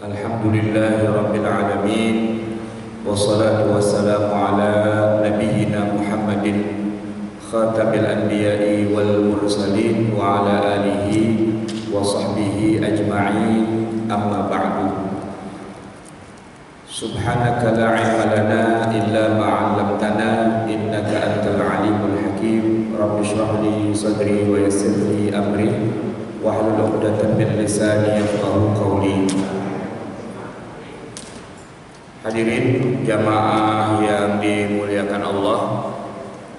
Alhamdulillahi Rabbil Alamin. Wassalatu wassalamu ala nabiyyina Muhammadin Khatamil anbiya'i wal mursalin wa ala alihi wa sahbihi ajma'in. Amma ba'du. Subhanaka la ilma lana illa ma 'allamtana innaka antal alimul hakim. Rabbi shrah li sadri wa yassir li amri wahlul 'uqdatam min lisani yafqahu qawli. Hadirin jamaah yang dimuliakan Allah,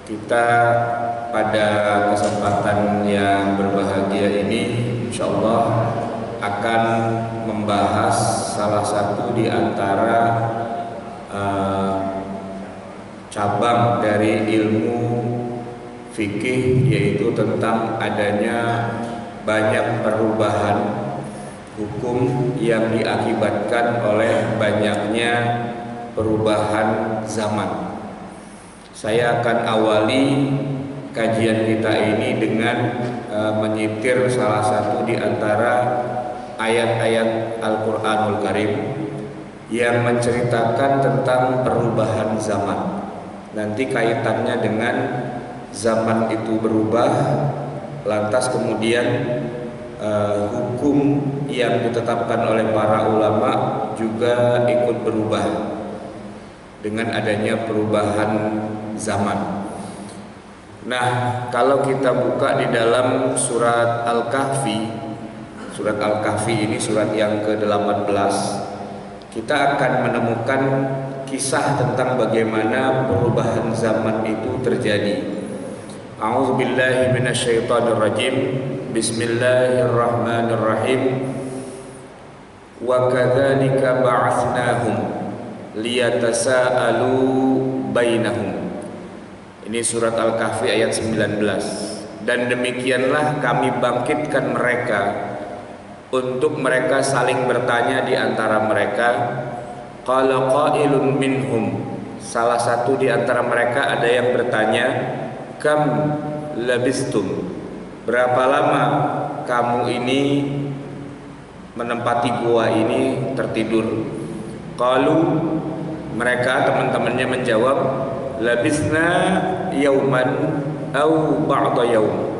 kita pada kesempatan yang berbahagia ini insyaallah akan membahas salah satu di antara cabang dari ilmu fikih, yaitu tentang adanya banyak perubahan hukum yang diakibatkan oleh banyaknya perubahan zaman. Saya akan awali kajian kita ini dengan menyitir salah satu di antara ayat-ayat Al-Quranul Karim yang menceritakan tentang perubahan zaman. Nanti kaitannya dengan zaman itu berubah, lantas kemudian hukum yang ditetapkan oleh para ulama juga ikut berubah dengan adanya perubahan zaman. Nah, kalau kita buka di dalam surat Al-Kahfi, surat Al-Kahfi ini surat yang ke-18, kita akan menemukan kisah tentang bagaimana perubahan zaman itu terjadi. A'udzubillahi minasyaitonirrajim. Bismillahirrahmanirrahim. Wa kadzalika ba'atsnahum liyatasaalu bainahum. Ini surat Al-Kahfi ayat 19. Dan demikianlah kami bangkitkan mereka untuk mereka saling bertanya di antara mereka. Qala qailun minhum. Salah satu di antara mereka ada yang bertanya, kam labistum, berapa lama kamu ini menempati gua ini tertidur? Qalu, mereka teman-temannya menjawab, labisna yauman au ba'da yaum.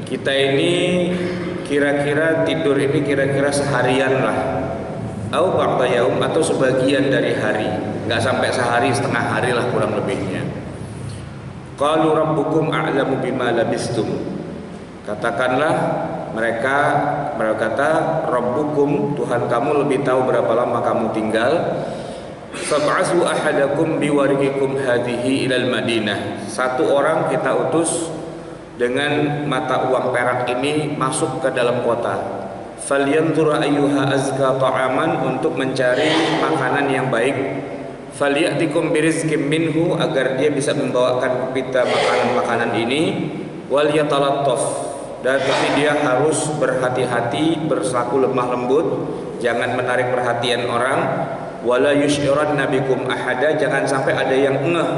Kita ini kira-kira tidur ini kira-kira seharian lah. Au ba'da yaum, atau sebagian dari hari. Enggak sampai sehari, setengah hari lah kurang lebihnya. Qalu rabbukum a'lamu bima labistum. Katakanlah mereka berkata, Rabbukum, Tuhan kamu lebih tahu berapa lama kamu tinggal. Fab'asu ahadakum biwarikikum hadhihi ilal Madinah. Satu orang kita utus dengan mata uang perak ini masuk ke dalam kota. Falyanzur ayyuha azka ta'aman, untuk mencari makanan yang baik. Falyatikum birizqim minhu, agar dia bisa membawakan kita makanan-makanan ini. Wal yatalattaf, dan tapi dia harus berhati-hati, berlaku lemah lembut, jangan menarik perhatian orang. Wala yusy'iranna bikum ahada, jangan sampai ada yang ngeh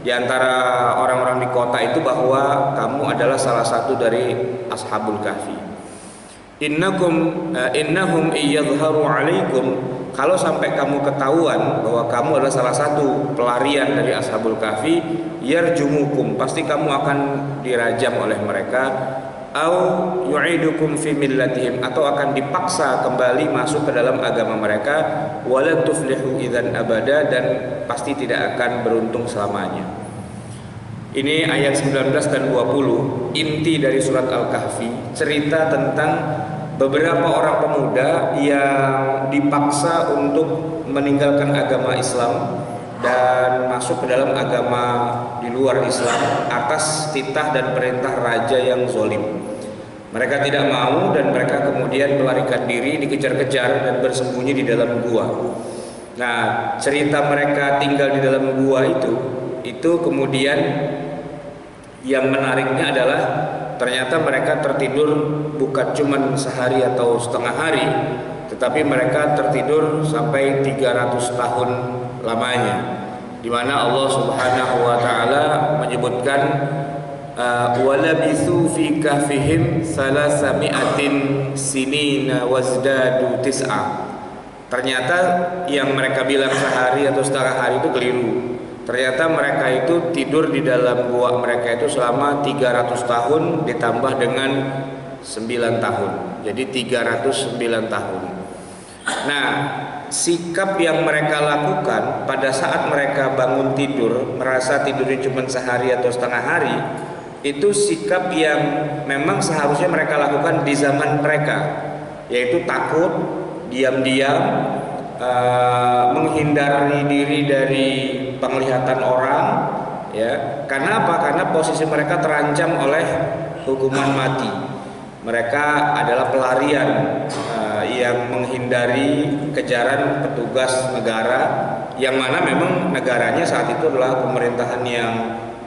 di antara orang-orang di kota itu bahwa kamu adalah salah satu dari Ashabul Kahfi. Innahum iyadhharu 'alaikum, kalau sampai kamu ketahuan bahwa kamu adalah salah satu pelarian dari Ashabul Kahfi, yarjumukum, pasti kamu akan dirajam oleh mereka. Au yu'idukum fi millatihim, atau akan dipaksa kembali masuk ke dalam agama mereka. Walan tuflihu idzan abada, dan pasti tidak akan beruntung selamanya. Ini ayat 19 dan 20, inti dari surat Al-Kahfi, cerita tentang beberapa orang pemuda yang dipaksa untuk meninggalkan agama Islam dan masuk ke dalam agama di luar Islam atas titah dan perintah raja yang zalim. Mereka tidak mau dan mereka kemudian melarikan diri, dikejar-kejar dan bersembunyi di dalam gua. Nah, cerita mereka tinggal di dalam gua itu kemudian yang menariknya adalah ternyata mereka tertidur bukan cuma sehari atau setengah hari, tetapi mereka tertidur sampai 300 tahun lamanya, di mana Allah Subhanahu wa taala menyebutkan walabithu fi kahfihim 300 sinina wazdadu tis'a. Ternyata yang mereka bilang sehari atau setengah hari itu keliru. Ternyata mereka itu tidur di dalam gua mereka itu selama 300 tahun ditambah dengan 9 tahun. Jadi 309 tahun. Nah, sikap yang mereka lakukan pada saat mereka bangun tidur, merasa tidurnya cuma sehari atau setengah hari, itu sikap yang memang seharusnya mereka lakukan di zaman mereka, yaitu takut, diam-diam, menghindari diri dari penglihatan orang, ya. Karena apa? Karena posisi mereka terancam oleh hukuman mati. Mereka adalah pelarian yang menghindari kejaran petugas negara, yang mana memang negaranya saat itu adalah pemerintahan yang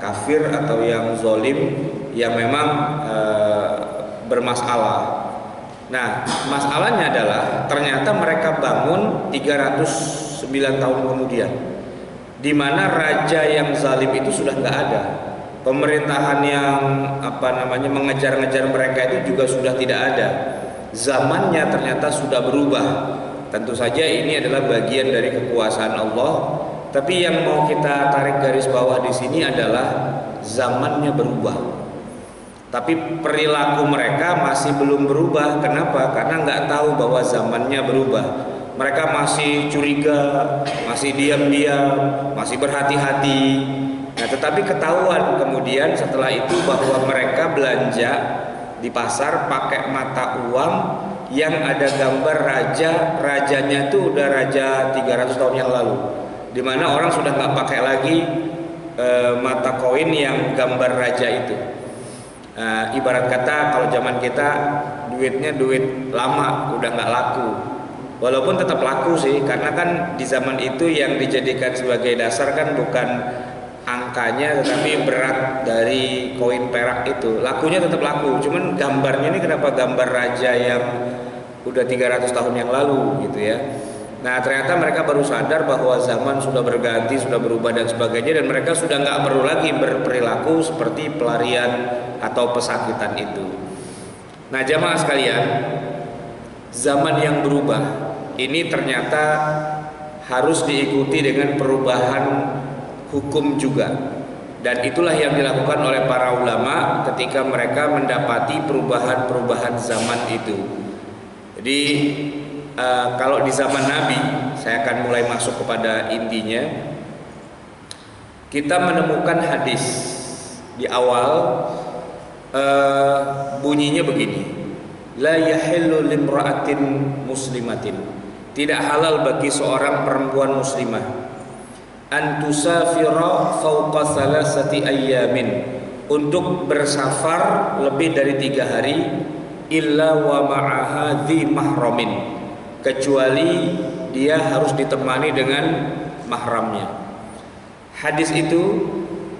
kafir atau yang zalim, yang memang bermasalah. Nah, masalahnya adalah ternyata mereka bangun 309 tahun kemudian, di mana raja yang zalim itu sudah nggak ada. Pemerintahan yang mengejar-ngejar mereka itu juga sudah tidak ada. Zamannya ternyata sudah berubah. Tentu saja ini adalah bagian dari kekuasaan Allah. Tapi yang mau kita tarik garis bawah di sini adalah zamannya berubah. Tapi perilaku mereka masih belum berubah. Kenapa? Karena nggak tahu bahwa zamannya berubah. Mereka masih curiga, masih diam-diam, masih berhati-hati. Nah, tetapi ketahuan kemudian setelah itu bahwa mereka belanja di pasar pakai mata uang yang ada gambar raja. Rajanya itu udah raja 300 tahun yang lalu, dimana orang sudah nggak pakai lagi mata koin yang gambar raja itu. Ibarat kata kalau zaman kita duitnya duit lama, udah nggak laku. Walaupun tetap laku sih, karena kan di zaman itu yang dijadikan sebagai dasar kan bukan angkanya tetapi berat dari koin perak itu. Lakunya tetap laku, cuman gambarnya ini kenapa gambar raja yang udah 300 tahun yang lalu gitu ya. Nah, ternyata mereka baru sadar bahwa zaman sudah berganti, sudah berubah dan sebagainya, dan mereka sudah nggak perlu lagi berperilaku seperti pelarian atau pesakitan itu. Nah, jamaah sekalian, zaman yang berubah ini ternyata harus diikuti dengan perubahan hukum juga, dan itulah yang dilakukan oleh para ulama ketika mereka mendapati perubahan-perubahan zaman itu. Jadi kalau di zaman Nabi, saya akan mulai masuk kepada intinya. Kita menemukan hadis di awal, bunyinya begini: la yahillu limra'atin muslimatin, tidak halal bagi seorang perempuan muslimah, an tusafira fawqa thalathati ayyamin, untuk bersafar lebih dari 3 hari, illa wa ma'aha dhi mahramin, kecuali dia harus ditemani dengan mahramnya. Hadis itu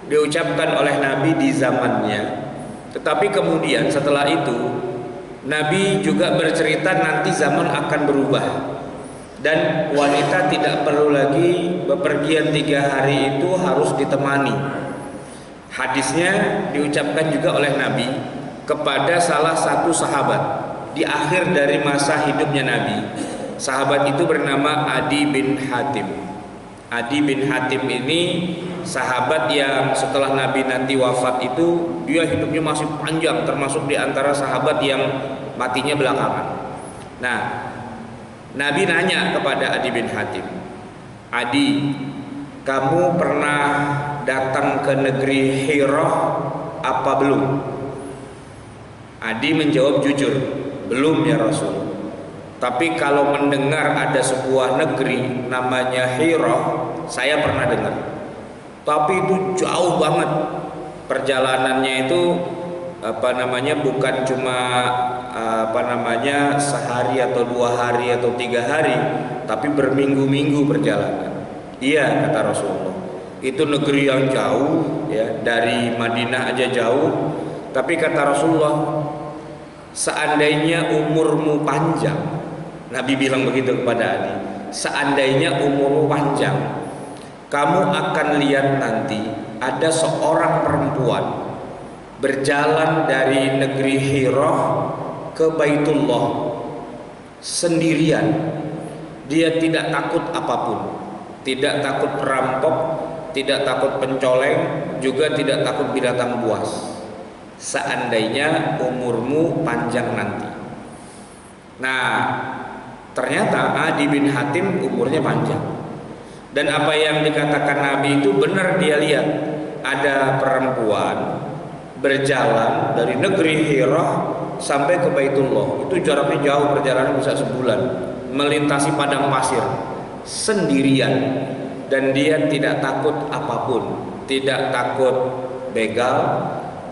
diucapkan oleh Nabi di zamannya, tetapi kemudian setelah itu Nabi juga bercerita nanti zaman akan berubah, dan wanita tidak perlu lagi bepergian 3 hari itu harus ditemani. Hadisnya diucapkan juga oleh Nabi kepada salah satu sahabat di akhir dari masa hidupnya Nabi. Sahabat itu bernama Adi bin Hatim. Adi bin Hatim ini sahabat yang setelah Nabi nanti wafat itu dia hidupnya masih panjang, termasuk di antara sahabat yang matinya belakangan. Nah, Nabi nanya kepada Adi bin Hatim, "Adi, kamu pernah datang ke negeri Hira apa belum?" Adi menjawab jujur, "Belum ya Rasul. Tapi kalau mendengar ada sebuah negeri namanya Hira, saya pernah dengar. Tapi itu jauh banget. Perjalanannya itu bukan cuma sehari atau 2 hari atau 3 hari, tapi berminggu-minggu perjalanan." Iya, kata Rasulullah. Itu negeri yang jauh ya, dari Madinah aja jauh. Tapi kata Rasulullah, seandainya umurmu panjang, Nabi bilang begitu kepada Adi, seandainya umurmu panjang, kamu akan lihat nanti ada seorang perempuan berjalan dari negeri Hira ke Baitullah sendirian, Dia tidak takut apapun, tidak takut perampok, tidak takut pencoleng, juga tidak takut binatang buas. Seandainya umurmu panjang nanti. Nah, ternyata Adi bin Hatim umurnya panjang. Dan apa yang dikatakan Nabi itu benar, dia lihat ada perempuan berjalan dari negeri Hira sampai ke Baitullah. Itu jaraknya jauh, perjalanan bisa sebulan, melintasi padang pasir sendirian, dan dia tidak takut apapun, tidak takut begal,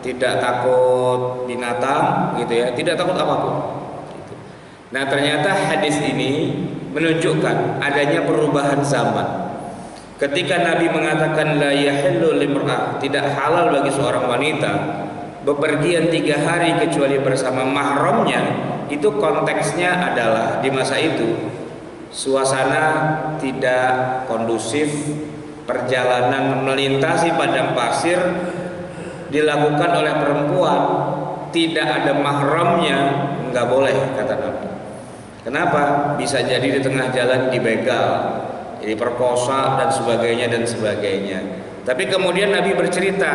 tidak takut binatang, gitu ya, tidak takut apapun. Nah, ternyata hadis ini menunjukkan adanya perubahan zaman. Ketika Nabi mengatakan la yahillu limra'ah, tidak halal bagi seorang wanita bepergian 3 hari kecuali bersama mahramnya, itu konteksnya adalah di masa itu suasana tidak kondusif, perjalanan melintasi padang pasir dilakukan oleh perempuan, tidak ada mahramnya, nggak boleh, kata Nabi. Kenapa? Bisa jadi di tengah jalan dibegal, diperkosa dan sebagainya. Tapi kemudian Nabi bercerita,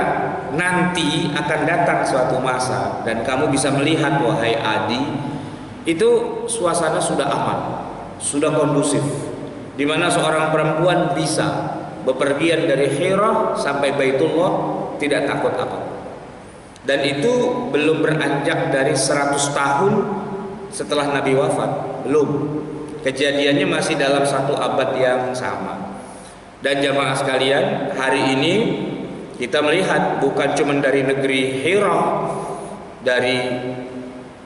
nanti akan datang suatu masa dan kamu bisa melihat, wahai Adi, itu suasana sudah aman, sudah kondusif, di mana seorang perempuan bisa bepergian dari Hira sampai Baitullah tidak takut apa. Dan itu belum beranjak dari 100 tahun setelah Nabi wafat, belum. Kejadiannya masih dalam 1 abad yang sama. Dan jamaah sekalian, hari ini kita melihat bukan cuma dari negeri Hira, dari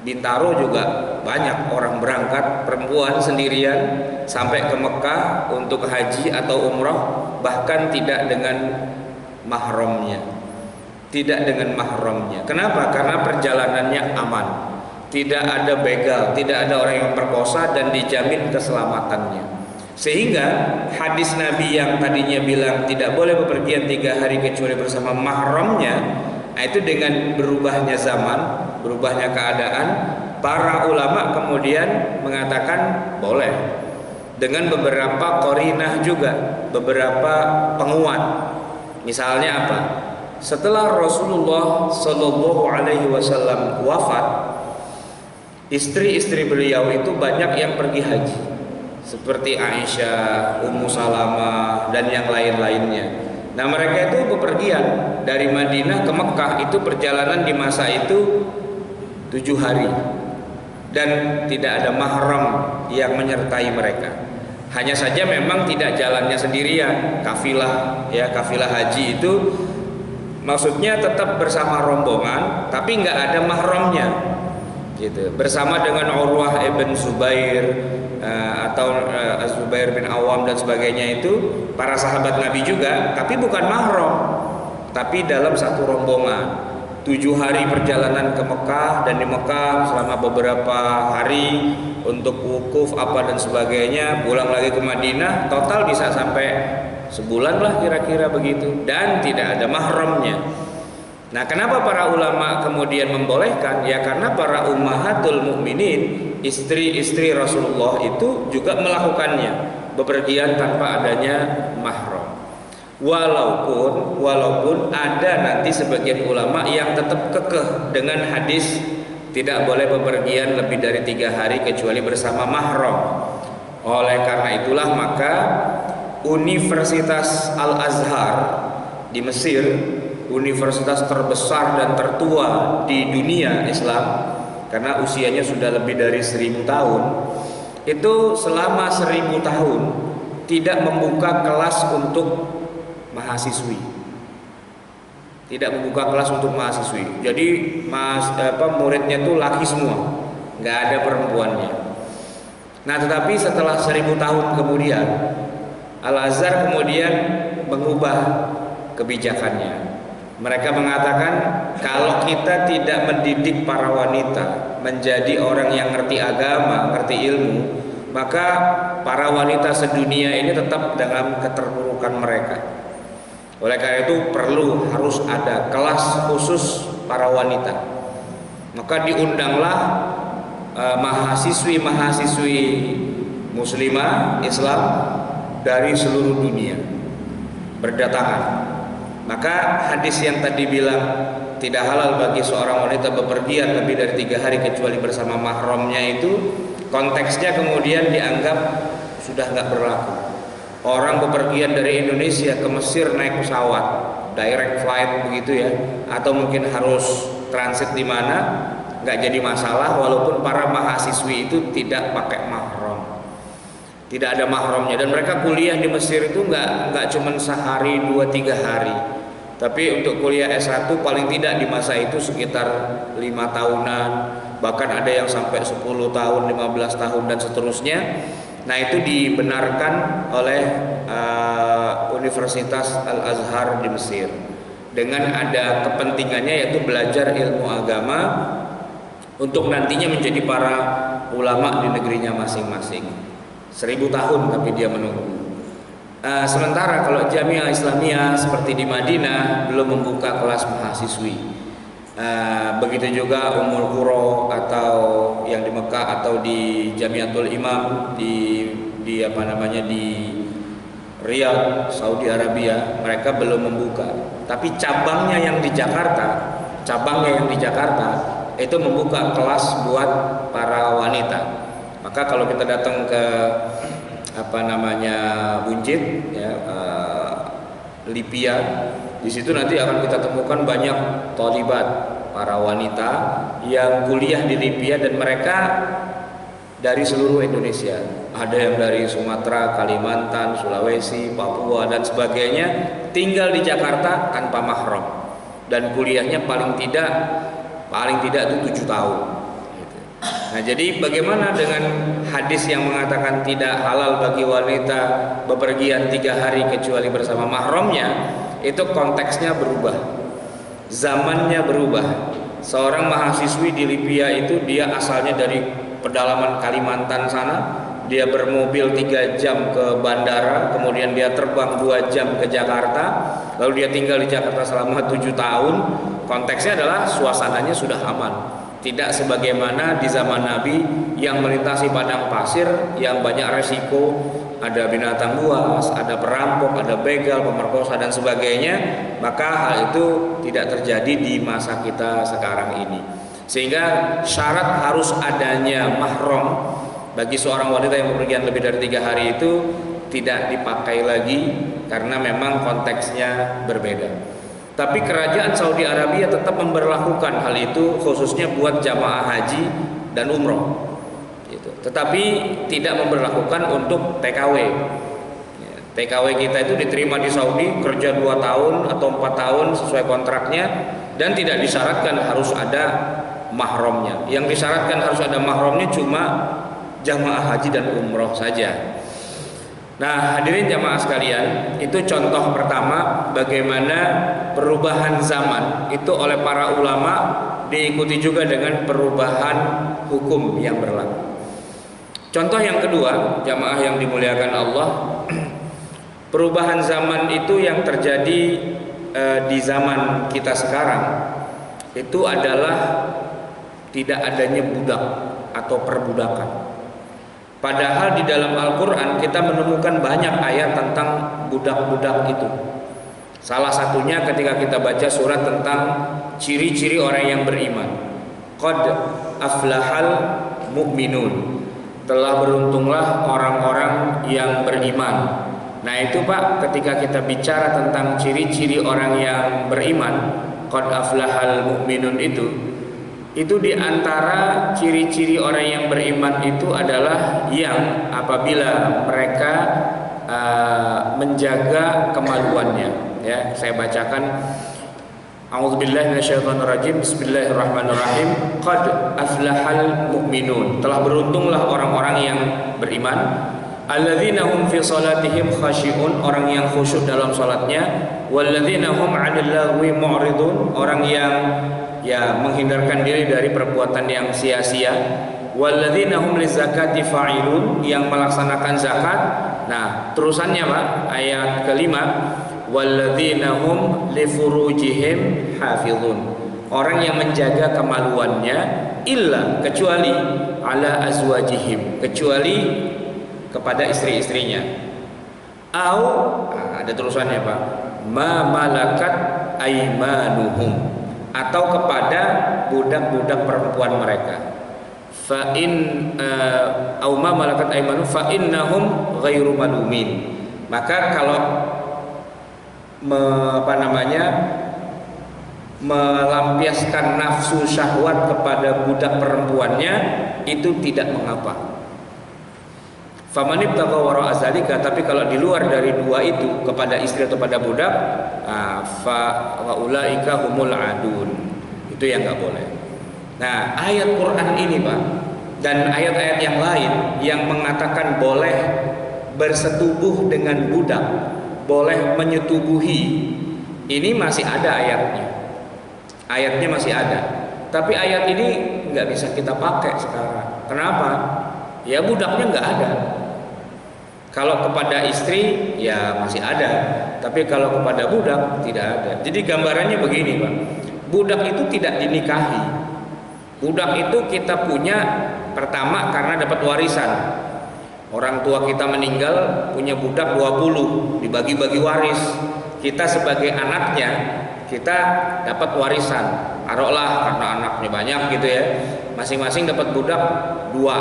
Bintaro juga banyak orang berangkat perempuan sendirian sampai ke Mekah untuk haji atau umrah, bahkan tidak dengan mahramnya. Tidak dengan mahramnya. Kenapa? Karena perjalanannya aman. Tidak ada begal, tidak ada orang yang perkosa, dan dijamin keselamatannya. Sehingga hadis Nabi yang tadinya bilang tidak boleh bepergian 3 hari kecuali bersama mahramnya, itu dengan berubahnya zaman, berubahnya keadaan, para ulama kemudian mengatakan boleh, dengan beberapa qarinah juga, beberapa penguat. Misalnya apa? Setelah Rasulullah Shallallahu Alaihi Wasallam wafat, istri-istri beliau itu banyak yang pergi haji, seperti Aisyah, Ummu Salamah, dan yang lain-lainnya. Nah, mereka itu bepergian dari Madinah ke Mekah, itu perjalanan di masa itu 7 hari, dan tidak ada mahram yang menyertai mereka. Hanya saja memang tidak jalannya sendirian, kafilah, ya, kafilah haji itu maksudnya tetap bersama rombongan, tapi nggak ada mahramnya, gitu. Bersama dengan Urwah ibn Zubair atau Zubair bin Awam dan sebagainya, itu para sahabat Nabi juga, tapi bukan mahram, tapi dalam satu rombongan. 7 hari perjalanan ke Mekah, dan di Mekah selama beberapa hari untuk wukuf apa dan sebagainya, pulang lagi ke Madinah, total bisa sampai sebulan lah kira-kira begitu, dan tidak ada mahramnya. Nah, kenapa para ulama kemudian membolehkan? Ya karena para ummahatul mukminin, istri-istri Rasulullah itu juga melakukannya, bepergian tanpa adanya mahram. Walaupun ada nanti sebagian ulama yang tetap kekeh dengan hadis tidak boleh bepergian lebih dari 3 hari kecuali bersama mahram. Oleh karena itulah maka Universitas Al-Azhar di Mesir, universitas terbesar dan tertua di dunia Islam, karena usianya sudah lebih dari 1000 tahun, itu selama 1000 tahun tidak membuka kelas untuk mahasiswi. Tidak membuka kelas untuk mahasiswi. Jadi muridnya itu laki semua, nggak ada perempuannya. Nah, tetapi setelah 1000 tahun kemudian, Al-Azhar kemudian mengubah kebijakannya. Mereka mengatakan kalau kita tidak mendidik para wanita menjadi orang yang ngerti agama, ngerti ilmu, maka para wanita sedunia ini tetap dalam keterpurukan mereka. Oleh karena itu harus ada kelas khusus para wanita. Maka diundanglah mahasiswi-mahasiswi muslimah Islam dari seluruh dunia berdatangan. Maka hadis yang tadi bilang tidak halal bagi seorang wanita bepergian lebih dari 3 hari kecuali bersama mahramnya, itu konteksnya kemudian dianggap sudah nggak berlaku. Orang bepergian dari Indonesia ke Mesir naik pesawat direct flight begitu ya, atau mungkin harus transit di mana, nggak jadi masalah walaupun para mahasiswi itu tidak pakai mahram, tidak ada mahramnya. Dan mereka kuliah di Mesir itu nggak cuma sehari 2-3 hari, tapi untuk kuliah S1 paling tidak di masa itu sekitar 5 tahunan, bahkan ada yang sampai 10 tahun, 15 tahun dan seterusnya. Nah, itu dibenarkan oleh Universitas Al-Azhar di Mesir dengan ada kepentingannya yaitu belajar ilmu agama untuk nantinya menjadi para ulama di negerinya masing-masing. 1000 tahun tapi dia menunggu. Sementara kalau Jamiah Islamiyah seperti di Madinah belum membuka kelas mahasiswi. Begitu juga Ummul Qura atau yang di Mekah atau di Jamiatul Imam di Riyadh, Saudi Arabia, mereka belum membuka. Tapi cabangnya yang di Jakarta itu membuka kelas buat para wanita. Maka kalau kita datang ke Bunjit ya, Lipia, di situ nanti akan kita temukan banyak thalibat, para wanita yang kuliah di Lipia, dan mereka dari seluruh Indonesia. Ada yang dari Sumatera, Kalimantan, Sulawesi, Papua dan sebagainya, tinggal di Jakarta tanpa mahram dan kuliahnya paling tidak itu 7 tahun. Nah, jadi bagaimana dengan hadis yang mengatakan tidak halal bagi wanita bepergian 3 hari kecuali bersama mahramnya? Itu konteksnya berubah, zamannya berubah. Seorang mahasiswi di Libya itu dia asalnya dari pedalaman Kalimantan sana, dia bermobil 3 jam ke bandara, kemudian dia terbang 2 jam ke Jakarta, lalu dia tinggal di Jakarta selama 7 tahun. Konteksnya adalah suasananya sudah aman, tidak sebagaimana di zaman Nabi yang melintasi padang pasir yang banyak resiko. Ada binatang buas, ada perampok, ada begal, pemerkosa dan sebagainya. Maka hal itu tidak terjadi di masa kita sekarang ini. Sehingga syarat harus adanya mahram bagi seorang wanita yang bepergian lebih dari 3 hari itu tidak dipakai lagi karena memang konteksnya berbeda. Tapi kerajaan Saudi Arabia tetap memberlakukan hal itu khususnya buat jamaah haji dan umroh. Tetapi tidak memberlakukan untuk TKW. TKW kita itu diterima di Saudi, kerja 2 tahun atau 4 tahun sesuai kontraknya, dan tidak disyaratkan harus ada mahramnya. Yang disyaratkan harus ada mahramnya cuma jamaah haji dan umroh saja. Nah, hadirin jamaah sekalian, itu contoh pertama bagaimana perubahan zaman itu oleh para ulama diikuti juga dengan perubahan hukum yang berlaku. Contoh yang kedua, jamaah yang dimuliakan Allah, perubahan zaman itu yang terjadi di zaman kita sekarang itu adalah tidak adanya budak atau perbudakan. Padahal di dalam Al-Quran kita menemukan banyak ayat tentang budak-budak itu. Salah satunya ketika kita baca surat tentang ciri-ciri orang yang beriman. Qad aflahal mu'minun, telah beruntunglah orang-orang yang beriman. Nah itu Pak, ketika kita bicara tentang ciri-ciri orang yang beriman, qad aflahal mu'minun itu diantara ciri-ciri orang yang beriman itu adalah yang apabila mereka menjaga kemaluannya. Ya, saya bacakan. A'udzubillahi minasyaitonirrajim. Bismillahirrahmanirrahim. Qad aflahal mu'minun, telah beruntunglah orang-orang yang beriman. Alladzina hum fi salatihim khashi'un, orang yang khusyuk dalam salatnya. Walladzina hum 'anil lagwi mu'ridun, orang yang menghindarkan diri dari perbuatan yang sia-sia. Walladzina hum lizakati fa'ilun, yang melaksanakan zakat. Nah, terusannya Pak, ayat kelima, walladzina hum li furujihim hafizun, orang yang menjaga kemaluannya, illa, kecuali ala azwajihim, kecuali kepada istri-istrinya. Ada terusannya Pak, ma malakat aimanuhum, atau kepada budak-budak perempuan mereka. Fa in au ma malakat aimanuhum fa innahum ghairu malumin. Maka kalau melampiaskan nafsu syahwat kepada budak perempuannya itu tidak mengapa. Faman ibtagha wara azalika, tapi kalau di luar dari dua itu kepada istri atau pada budak, fa ulaika humul adun. Itu yang enggak boleh. Nah, ayat Quran ini Pak dan ayat-ayat yang lain yang mengatakan boleh bersetubuh dengan budak, boleh menyetubuhi, ini masih ada ayatnya. Ayatnya masih ada. Tapi ayat ini nggak bisa kita pakai sekarang. Kenapa? Ya budaknya nggak ada. Kalau kepada istri ya masih ada, tapi kalau kepada budak tidak ada. Jadi gambarannya begini Pak, budak itu tidak dinikahi. Budak itu kita punya pertama karena dapat warisan. Orang tua kita meninggal punya budak 20, dibagi-bagi waris. Kita sebagai anaknya kita dapat warisan. Taruhlah karena anaknya banyak gitu ya, masing-masing dapat budak dua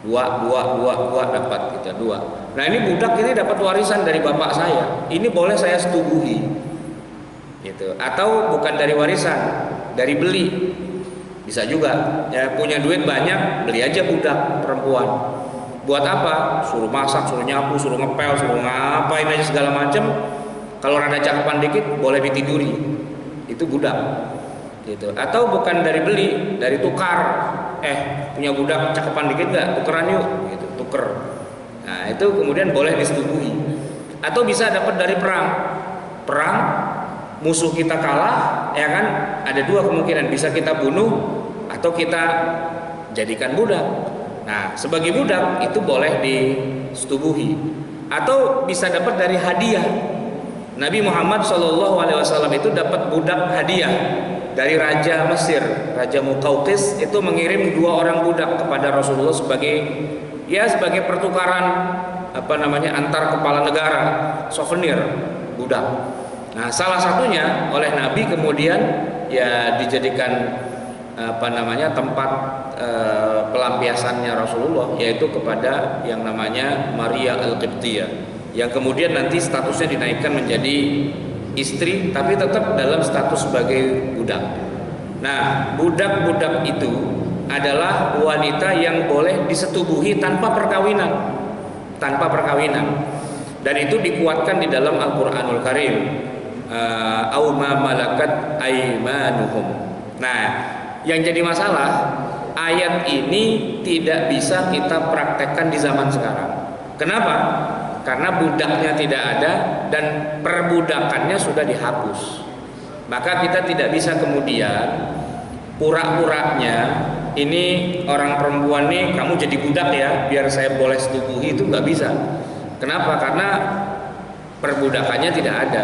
dapat kita dua. Nah ini budak ini dapat warisan dari bapak saya, ini boleh saya setubuhi gitu. Atau bukan dari warisan, dari beli bisa juga ya, punya duit banyak beli aja budak perempuan. Buat apa? Suruh masak, suruh nyapu, suruh ngepel, suruh ngapain aja segala macam. Kalau rada cakepan dikit boleh ditiduri, itu budak gitu. Atau bukan dari beli, dari tukar. Punya budak cakepan dikit nggak? Tukeran yuk, gitu, tuker. Nah itu kemudian boleh disetubuhi. Atau bisa dapat dari perang musuh kita kalah, ya kan? Ada dua kemungkinan, bisa kita bunuh atau kita jadikan budak. Nah sebagai budak itu boleh disetubuhi. Atau bisa dapat dari hadiah. Nabi Muhammad SAW itu dapat budak hadiah dari Raja Mesir, Raja Muqawqis itu mengirim 2 orang budak kepada Rasulullah sebagai pertukaran antar kepala negara, souvenir budak. Nah, salah satunya oleh Nabi kemudian ya dijadikan tempat pelampiasannya Rasulullah, yaitu kepada yang namanya Maria Al-Qibtiyah, yang kemudian nanti statusnya dinaikkan menjadi istri tapi tetap dalam status sebagai budak. Nah, budak-budak itu adalah wanita yang boleh disetubuhi tanpa perkawinan. Dan itu dikuatkan di dalam Al-Qur'anul Karim. Au ma malakat aimanuhum. Nah, yang jadi masalah ayat ini tidak bisa kita praktekkan di zaman sekarang. Kenapa? Karena budaknya tidak ada dan perbudakannya sudah dihapus. Maka kita tidak bisa kemudian pura-puranya ini orang perempuan nih kamu jadi budak ya biar saya boleh setubuhi, itu nggak bisa. Kenapa? Karena perbudakannya tidak ada.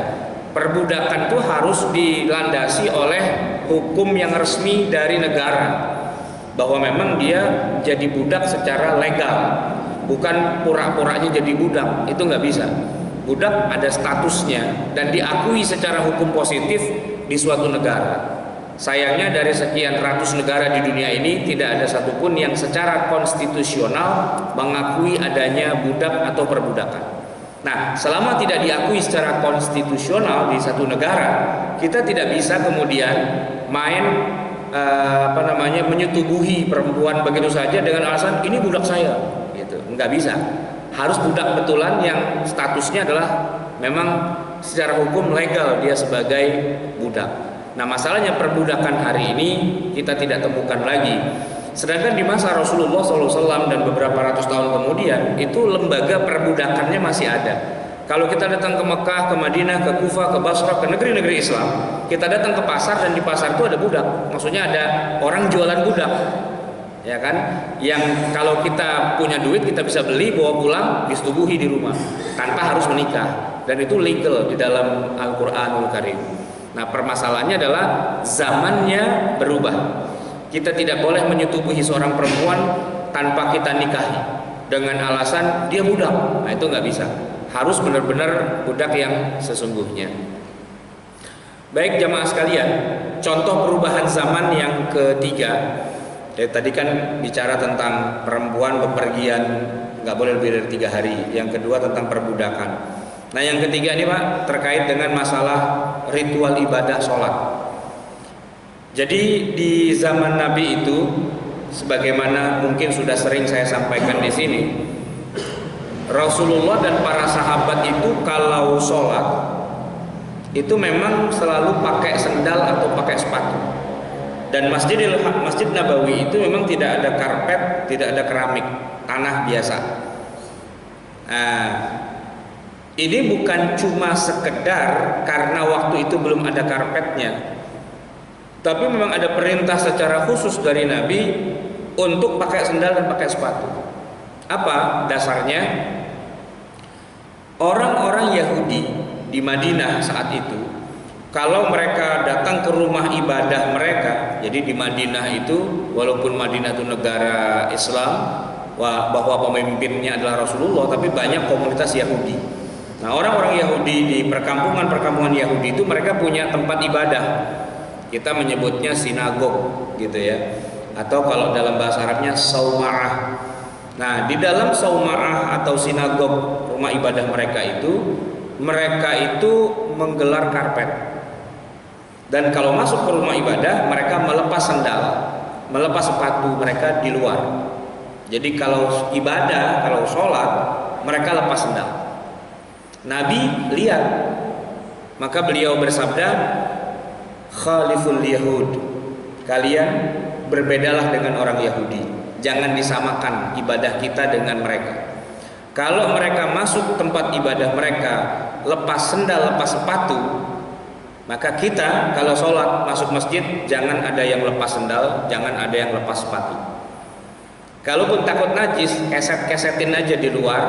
Perbudakan itu harus dilandasi oleh hukum yang resmi dari negara, bahwa memang dia jadi budak secara legal. Bukan pura-puranya jadi budak, itu nggak bisa. Budak ada statusnya dan diakui secara hukum positif di suatu negara. Sayangnya dari sekian ratus negara di dunia ini tidak ada satupun yang secara konstitusional mengakui adanya budak atau perbudakan. Nah, selama tidak diakui secara konstitusional di satu negara, kita tidak bisa kemudian main menyetubuhi perempuan begitu saja dengan alasan ini budak saya. Nggak bisa, harus budak betulan yang statusnya adalah memang secara hukum legal dia sebagai budak. Nah masalahnya perbudakan hari ini kita tidak temukan lagi. Sedangkan di masa Rasulullah SAW dan beberapa ratus tahun kemudian itu lembaga perbudakannya masih ada. Kalau kita datang ke Mekah, ke Madinah, ke Kufah, ke Basrah, ke negeri-negeri Islam, kita datang ke pasar dan di pasar itu ada budak. Maksudnya ada orang jualan budak. Ya kan, yang kalau kita punya duit kita bisa beli, bawa pulang, disetubuhi di rumah tanpa harus menikah, dan itu legal di dalam Al-Qur'anul Karim. Nah permasalahannya adalah zamannya berubah. Kita tidak boleh menyetubuhi seorang perempuan tanpa kita nikahi, dengan alasan dia budak. Nah itu nggak bisa. Harus benar-benar budak yang sesungguhnya. Baik jamaah sekalian, contoh perubahan zaman yang ketiga. Tadi kan bicara tentang perempuan bepergian nggak boleh lebih dari 3 hari. Yang kedua tentang perbudakan. Nah yang ketiga ini Pak terkait dengan masalah ritual ibadah sholat. Jadi di zaman Nabi itu, sebagaimana mungkin sudah sering saya sampaikan di sini, Rasulullah dan para sahabat itu kalau sholat itu memang selalu pakai sendal atau pakai sepatu. Dan Masjid Nabawi itu memang tidak ada karpet, tidak ada keramik, tanah biasa. Nah, ini bukan cuma sekedar karena waktu itu belum ada karpetnya, tapi memang ada perintah secara khusus dari Nabi untuk pakai sendal dan pakai sepatu. Apa dasarnya? Orang-orang Yahudi di Madinah saat itu, kalau mereka datang ke rumah ibadah mereka, jadi di Madinah itu, walaupun Madinah itu negara Islam, bahwa pemimpinnya adalah Rasulullah, tapi banyak komunitas Yahudi. Nah, orang-orang Yahudi di perkampungan Yahudi itu mereka punya tempat ibadah. Kita menyebutnya sinagog, gitu ya. Atau kalau dalam bahasa Arabnya sauma'ah. Nah, di dalam sauma'ah atau sinagog rumah ibadah mereka itu menggelar karpet. Dan kalau masuk ke rumah ibadah, mereka melepas sendal, melepas sepatu mereka di luar. Jadi kalau ibadah, kalau sholat, mereka lepas sendal. Nabi lihat, maka beliau bersabda, khaliful yahud, kalian berbedalah dengan orang Yahudi, jangan disamakan ibadah kita dengan mereka. Kalau mereka masuk tempat ibadah mereka lepas sendal, lepas sepatu, maka kita kalau sholat masuk masjid jangan ada yang lepas sendal, jangan ada yang lepas sepatu. Kalaupun takut najis, keset-kesetin aja di luar.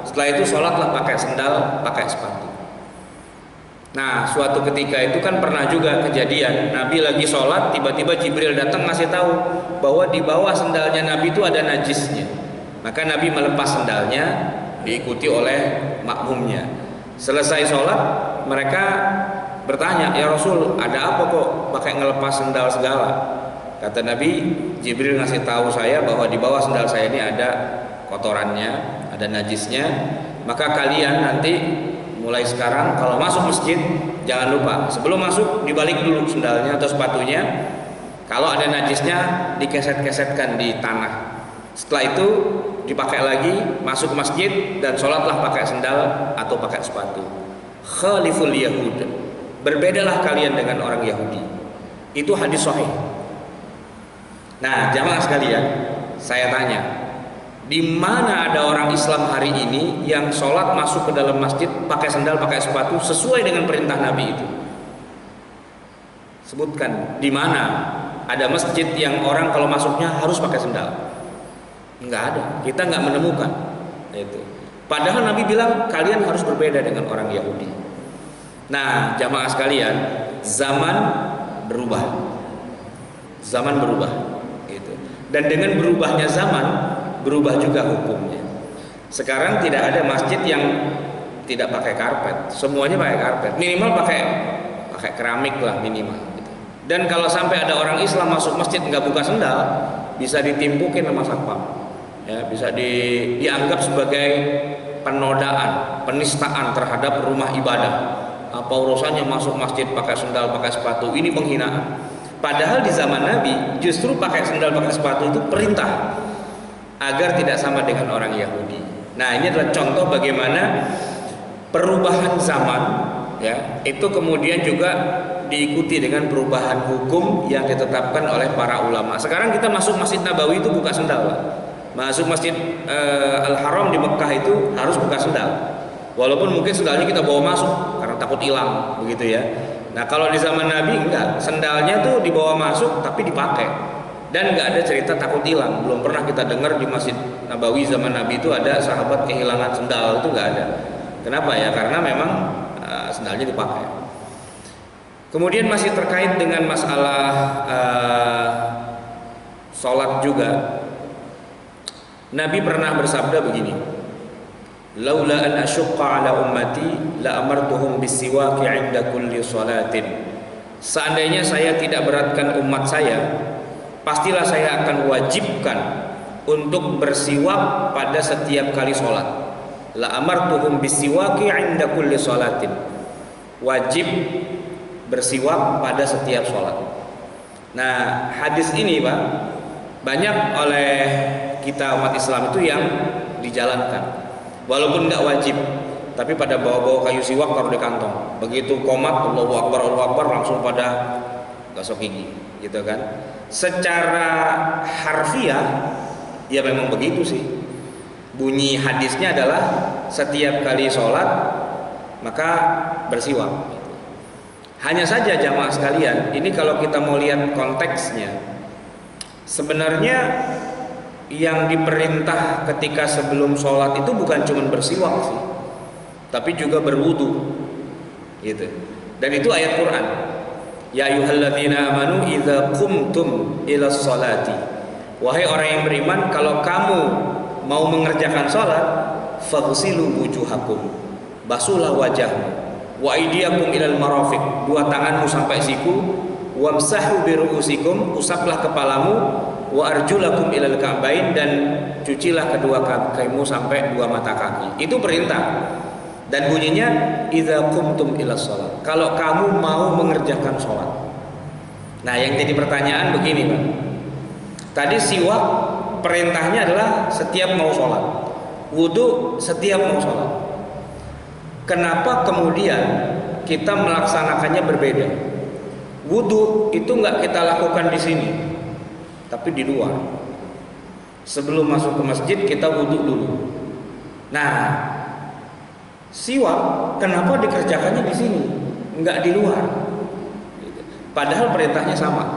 Setelah itu sholatlah pakai sendal, pakai sepatu. Nah, suatu ketika itu kan pernah juga kejadian, Nabi lagi sholat, tiba-tiba Jibril datang ngasih tahu bahwa di bawah sendalnya Nabi itu ada najisnya. Maka Nabi melepas sendalnya, diikuti oleh makmumnya. Selesai sholat, mereka bertanya, ya Rasul, ada apa kok pakai ngelepas sendal segala? Kata Nabi, Jibril ngasih tahu saya bahwa di bawah sendal saya ini ada kotorannya, ada najisnya. Maka kalian nanti mulai sekarang kalau masuk masjid jangan lupa sebelum masuk dibalik dulu sendalnya atau sepatunya. Kalau ada najisnya dikeset-kesetkan di tanah. Setelah itu dipakai lagi, masuk masjid dan sholatlah pakai sendal atau pakai sepatu. Khaliful yahud, berbedalah kalian dengan orang Yahudi. Itu hadis sahih. Nah, jamaah sekalian, saya tanya, di mana ada orang Islam hari ini yang sholat masuk ke dalam masjid pakai sendal, pakai sepatu sesuai dengan perintah Nabi itu? Sebutkan di mana ada masjid yang orang kalau masuknya harus pakai sendal? Enggak ada, kita enggak menemukan itu. Padahal Nabi bilang kalian harus berbeda dengan orang Yahudi. Nah, jamaah sekalian, zaman berubah, gitu. Dan dengan berubahnya zaman, berubah juga hukumnya. Sekarang tidak ada masjid yang tidak pakai karpet, semuanya pakai karpet. Minimal pakai keramik lah minimal. Gitu. Dan kalau sampai ada orang Islam masuk masjid nggak buka sendal, bisa ditimpukin sama satpam. Ya, bisa dianggap sebagai penodaan, penistaan terhadap rumah ibadah. Apa urusannya masuk masjid pakai sendal, pakai sepatu? Ini penghinaan. Padahal di zaman Nabi justru pakai sendal, pakai sepatu itu perintah agar tidak sama dengan orang Yahudi. Nah, ini adalah contoh bagaimana perubahan zaman, ya, itu kemudian juga diikuti dengan perubahan hukum yang ditetapkan oleh para ulama. Sekarang kita masuk Masjid Nabawi itu buka sendal, Pak. Masuk Masjid Al-Haram di Mekah itu harus buka sendal. Walaupun mungkin sendalnya kita bawa masuk karena takut hilang, begitu ya. Nah, kalau di zaman Nabi enggak, sendalnya tuh dibawa masuk tapi dipakai. Dan enggak ada cerita takut hilang. Belum pernah kita dengar di Masjid Nabawi zaman Nabi itu ada sahabat kehilangan sendal, itu enggak ada. Kenapa ya? Karena memang sendalnya dipakai. Kemudian masih terkait dengan masalah sholat juga. Nabi pernah bersabda begini, laula an asyqa ala ummati la amartuhum bisiwaki 'inda kulli salatin. Seandainya saya tidak beratkan umat saya, pastilah saya akan wajibkan untuk bersiwak pada setiap kali sholat. La amartuhum bisiwaki 'inda kulli salatin. Wajib bersiwak pada setiap sholat. Nah, hadis ini Pak, banyak oleh kita umat Islam itu yang dijalankan. Walaupun nggak wajib, tapi pada bawa-bawa kayu siwak taruh di kantong. Begitu qomat Allahu Akbar langsung pada gosok gigi, gitu kan? Secara harfiah ya memang begitu sih. Bunyi hadisnya adalah setiap kali sholat maka bersiwak. Hanya saja jamaah sekalian, ini kalau kita mau lihat konteksnya, sebenarnya yang diperintah ketika sebelum sholat itu bukan cuma bersiwak sih, tapi juga berwudu, gitu. Dan itu ayat Quran. Ya ayyuhalladzina amanu idza qumtum ilas sholati. Wahai orang yang beriman, kalau kamu mau mengerjakan sholat, faghsilu wujuhakum. Basuhlah wajahmu. Wa aydiyakum ilal marafiq. Dua tanganmu sampai siku. Wamsahu biru'usikum. Usaplah kepalamu. Wa arjulakum ilal ka'bain, dan cucilah kedua kakimu sampai dua mata kaki. Itu perintah. Dan bunyinya idza qumtum ilas shalah. Kalau kamu mau mengerjakan sholat. Nah, yang jadi pertanyaan begini, Pak. Tadi siwak perintahnya adalah setiap mau sholat. Wudu setiap mau sholat. Kenapa kemudian kita melaksanakannya berbeda? Wudu itu nggak kita lakukan di sini, tapi di luar. Sebelum masuk ke masjid kita wudu dulu. Nah, siwak kenapa dikerjakannya di sini, nggak di luar? Padahal perintahnya sama,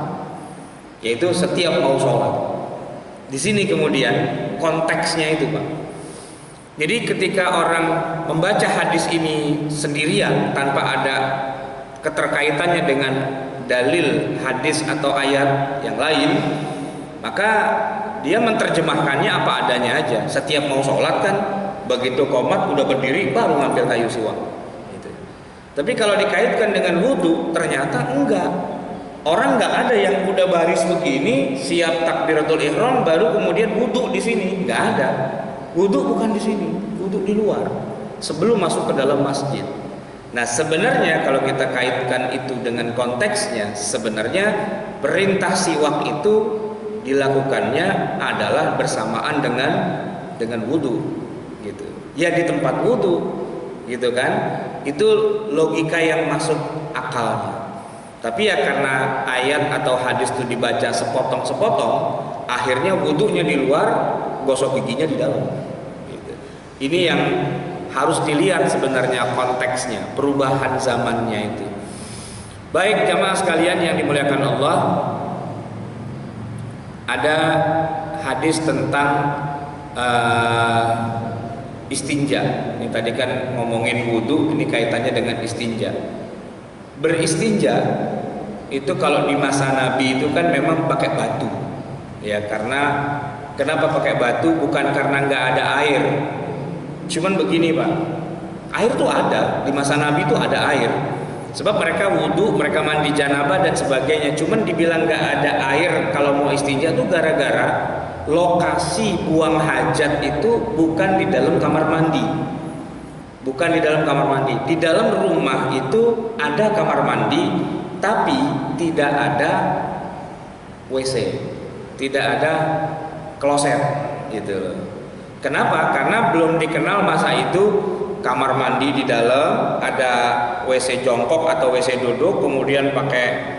yaitu setiap mau sholat. Di sini kemudian konteksnya itu, Pak. Jadi ketika orang membaca hadis ini sendirian tanpa ada keterkaitannya dengan dalil hadis atau ayat yang lain, maka dia menerjemahkannya apa adanya aja. Setiap mau sholat kan, begitu qomat udah berdiri baru ngambil kayu siwak, gitu. Tapi kalau dikaitkan dengan wudu, ternyata enggak. Orang nggak ada yang udah baris begini siap takbiratul ihram baru kemudian wudu di sini, nggak ada. Wudu bukan di sini, wudu di luar sebelum masuk ke dalam masjid. Nah, sebenarnya kalau kita kaitkan itu dengan konteksnya, sebenarnya perintah siwak itu dilakukannya adalah bersamaan dengan wudu, gitu. Ya di tempat wudu, gitu kan? Itu logika yang masuk akalnya. Tapi ya karena ayat atau hadis itu dibaca sepotong-sepotong, akhirnya wudunya di luar, gosok giginya di dalam. Gitu. Ini yang harus dilihat sebenarnya konteksnya, perubahan zamannya itu. Baik jamaah sekalian yang dimuliakan Allah, ada hadis tentang istinja. Ini tadi kan ngomongin wudu, ini kaitannya dengan istinja. Beristinja itu kalau di masa Nabi itu kan memang pakai batu, ya. Karena kenapa pakai batu? Bukan karena nggak ada air. Cuman begini, Pak, air tuh ada di masa Nabi, itu ada air. Sebab mereka wudu, mereka mandi janabah dan sebagainya. Cuman dibilang nggak ada air kalau mau istinja tuh gara-gara lokasi buang hajat itu bukan di dalam kamar mandi. Bukan di dalam kamar mandi. Di dalam rumah itu ada kamar mandi, tapi tidak ada WC, tidak ada kloset, gitu loh. Kenapa? Karena belum dikenal masa itu kamar mandi di dalam ada WC jongkok atau WC duduk, kemudian pakai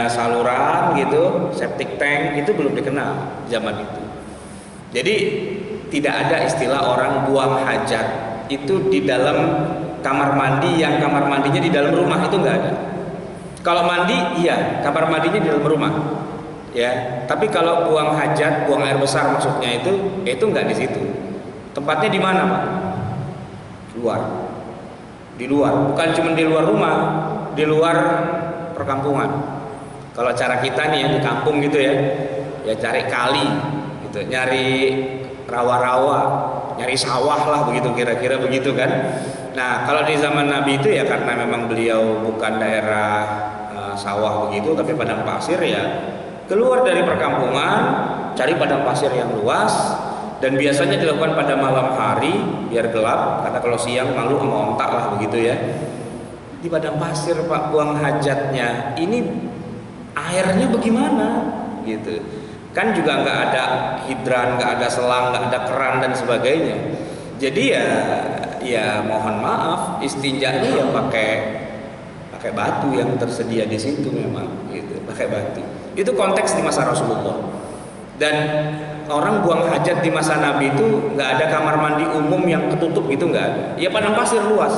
saluran gitu, septic tank, itu belum dikenal zaman itu. Jadi tidak ada istilah orang buang hajat itu di dalam kamar mandi, yang kamar mandinya di dalam rumah, itu nggak ada. Kalau mandi iya, kamar mandinya di dalam rumah, ya. Tapi kalau buang hajat, buang air besar maksudnya itu nggak di situ. Tempatnya di mana, Pak? Luar. Di luar, bukan cuma di luar rumah, di luar perkampungan. Kalau cara kita nih yang di kampung gitu ya cari kali, gitu, nyari rawa-rawa, nyari sawah lah begitu, kira-kira begitu kan. Nah kalau di zaman Nabi itu ya karena memang beliau bukan daerah sawah begitu, tapi padang pasir, ya keluar dari perkampungan cari padang pasir yang luas, dan biasanya dilakukan pada malam hari biar gelap, karena kalau siang malu sama ontak lah begitu ya. Di padang pasir Pak buang hajatnya, ini airnya bagaimana gitu kan, juga nggak ada hidran, nggak ada selang, nggak ada keran dan sebagainya. Jadi ya mohon maaf, istinjanya ya pakai batu yang tersedia di situ memang gitu, pakai batu. Itu konteks di masa Rasulullah. Dan orang buang hajat di masa Nabi itu nggak ada kamar mandi umum yang ketutup gitu, nggak ada. Ya padang pasir luas.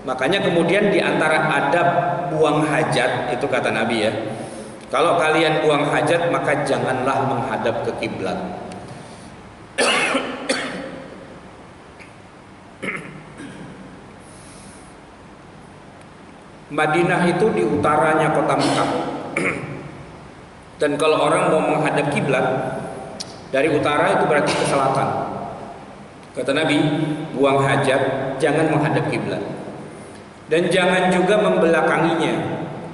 Makanya kemudian di antara adab buang hajat itu kata Nabi ya, kalau kalian buang hajat maka janganlah menghadap ke kiblat. Madinah itu di utaranya kota Mekah. Dan kalau orang mau menghadap kiblat dari utara itu berarti ke selatan. Kata Nabi, buang hajat jangan menghadap kiblat. Dan jangan juga membelakanginya.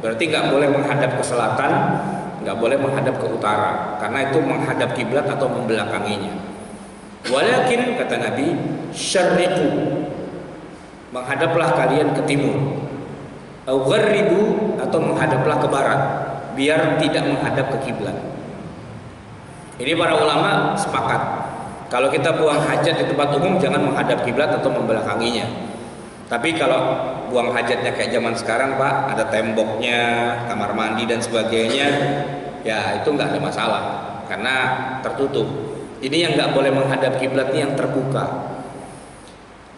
Berarti nggak boleh menghadap ke selatan, nggak boleh menghadap ke utara, karena itu menghadap kiblat atau membelakanginya. Walakin kata Nabi, syarriqu, menghadaplah kalian ke timur. Au gharribu, atau menghadaplah ke barat, biar tidak menghadap ke kiblat. Ini para ulama sepakat. Kalau kita buang hajat di tempat umum jangan menghadap kiblat atau membelakanginya. Tapi kalau buang hajatnya kayak zaman sekarang Pak, ada temboknya, kamar mandi dan sebagainya, ya itu nggak ada masalah karena tertutup. Ini yang nggak boleh menghadap kiblat ini yang terbuka.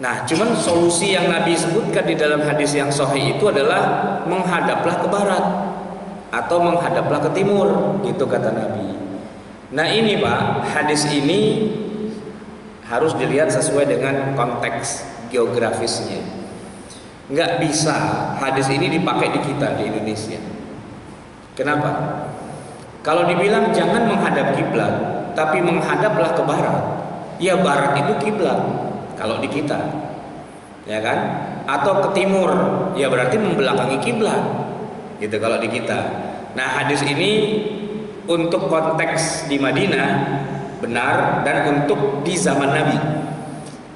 Nah, cuman solusi yang Nabi sebutkan di dalam hadis yang sahih itu adalah menghadaplah ke barat atau menghadaplah ke timur, gitu kata Nabi. Nah ini Pak, hadis ini harus dilihat sesuai dengan konteks geografisnya. Nggak bisa hadis ini dipakai di kita di Indonesia. Kenapa? Kalau dibilang jangan menghadap kiblat, tapi menghadaplah ke barat, ya barat itu kiblat kalau di kita, ya kan? Atau ke timur, ya berarti membelakangi kiblat, gitu kalau di kita. Nah hadis ini untuk konteks di Madinah benar, dan untuk di zaman Nabi.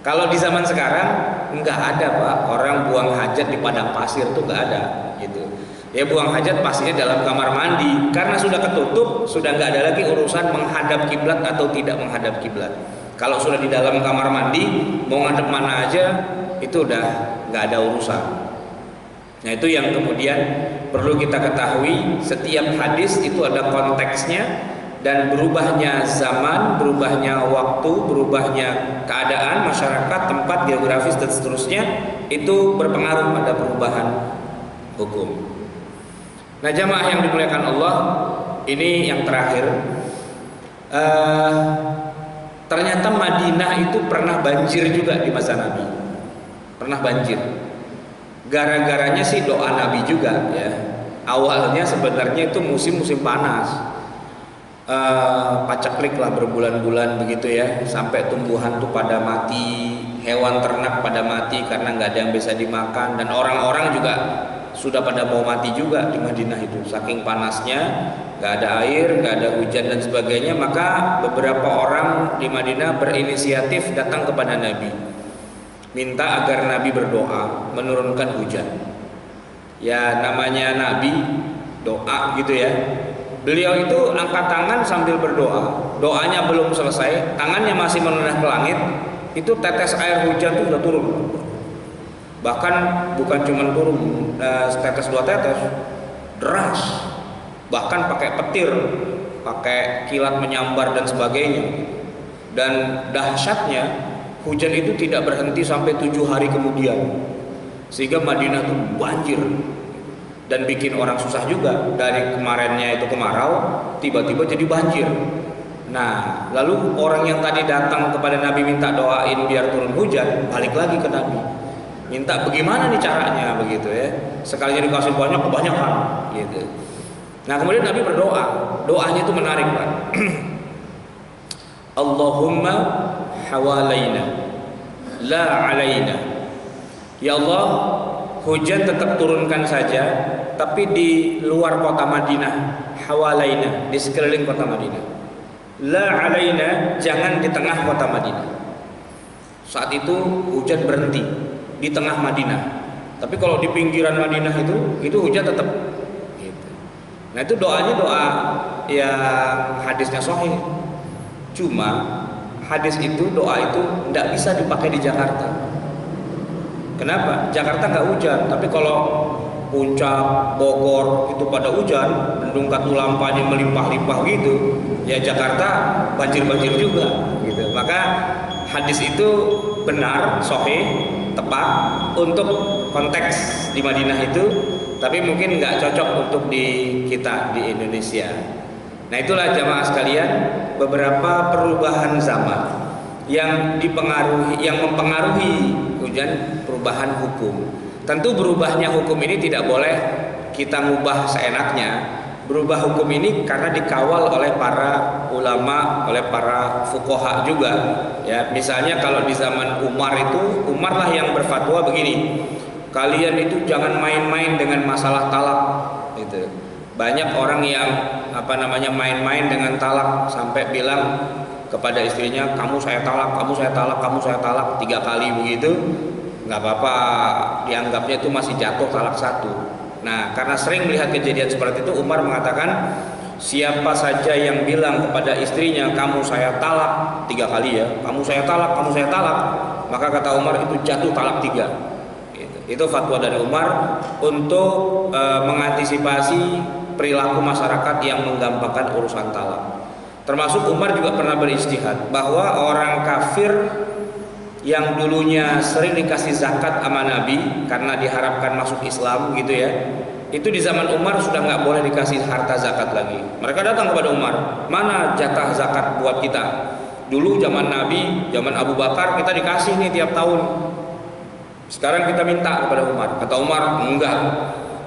Kalau di zaman sekarang nggak ada Pak, orang buang hajat di padang pasir tuh nggak ada, gitu. Ya buang hajat pastinya dalam kamar mandi, karena sudah ketutup, sudah nggak ada lagi urusan menghadap kiblat atau tidak menghadap kiblat. Kalau sudah di dalam kamar mandi, mau ngadep mana aja itu udah nggak ada urusan. Nah itu yang kemudian perlu kita ketahui, setiap hadis itu ada konteksnya, dan berubahnya zaman, berubahnya waktu, berubahnya keadaan masyarakat, tempat geografis dan seterusnya itu berpengaruh pada perubahan hukum. Nah jamaah yang dimuliakan Allah, ini yang terakhir, ternyata Madinah itu pernah banjir juga di masa Nabi, pernah banjir. Gara-garanya sih doa Nabi juga ya. Awalnya sebenarnya itu musim panas, paceklik lah berbulan-bulan begitu ya, sampai tumbuhan tuh pada mati, hewan ternak pada mati karena nggak ada yang bisa dimakan, dan orang-orang juga sudah pada mau mati juga di Madinah itu, saking panasnya, nggak ada air, nggak ada hujan dan sebagainya. Maka beberapa orang di Madinah berinisiatif datang kepada Nabi, minta agar Nabi berdoa menurunkan hujan. Ya namanya Nabi doa gitu ya. Beliau itu angkat tangan sambil berdoa. Doanya belum selesai, tangannya masih menengadah ke langit, itu tetes air hujan itu sudah turun. Bahkan bukan cuma turun setetes dua tetes, deras. Bahkan pakai petir, pakai kilat menyambar dan sebagainya. Dan dahsyatnya hujan itu tidak berhenti sampai 7 hari kemudian, sehingga Madinah itu banjir. Dan bikin orang susah juga, dari kemarinnya itu kemarau, tiba-tiba jadi banjir. Nah, lalu orang yang tadi datang kepada Nabi minta doain biar turun hujan, balik lagi ke Nabi, minta bagaimana nih caranya begitu ya. Sekalinya dikasih banyak, kebanyakan gitu. Nah kemudian Nabi berdoa, doanya itu menarik Pak. Allahumma hawalaina la alaina. Ya Allah, hujan tetap turunkan saja, tapi di luar kota Madinah, hawalaina, di sekeliling kota Madinah. La alaina, jangan di tengah kota Madinah. Saat itu hujan berhenti di tengah Madinah. Tapi kalau di pinggiran Madinah itu hujan tetap. Gitu. Nah itu doanya doa yang hadisnya sahih. Cuma hadis itu, doa itu tidak bisa dipakai di Jakarta. Kenapa? Jakarta nggak hujan, tapi kalau Puncak, Bogor itu pada hujan, Bendung Katulampanya melimpah-limpah gitu, ya Jakarta banjir-banjir juga gitu. Maka hadis itu benar, sahih, tepat untuk konteks di Madinah itu, tapi mungkin nggak cocok untuk di kita di Indonesia. Nah itulah jamaah sekalian, beberapa perubahan zaman yang mempengaruhi hujan, perubahan hukum. Tentu berubahnya hukum ini tidak boleh kita ngubah seenaknya. Berubah hukum ini karena dikawal oleh para ulama, oleh para fuqaha juga. Ya, misalnya kalau di zaman Umar itu, Umar lah yang berfatwa begini. Kalian itu jangan main-main dengan masalah talak gitu. Banyak orang yang main-main dengan talak sampai bilang kepada istrinya, kamu saya talak, kamu saya talak, kamu saya talak 3 kali begitu. Nggak apa-apa, dianggapnya itu masih jatuh talak 1. Nah, karena sering melihat kejadian seperti itu, Umar mengatakan, siapa saja yang bilang kepada istrinya, kamu saya talak 3 kali ya, kamu saya talak, maka kata Umar itu jatuh talak 3. Itu fatwa dari Umar untuk mengantisipasi perilaku masyarakat yang menggampangkan urusan talak. Termasuk Umar juga pernah berijtihad bahwa orang kafir yang dulunya sering dikasih zakat sama Nabi karena diharapkan masuk Islam gitu ya, itu di zaman Umar sudah nggak boleh dikasih harta zakat lagi. Mereka datang kepada Umar, mana jatah zakat buat kita? Dulu zaman Nabi, zaman Abu Bakar kita dikasih nih tiap tahun. Sekarang kita minta kepada Umar. Kata Umar, enggak.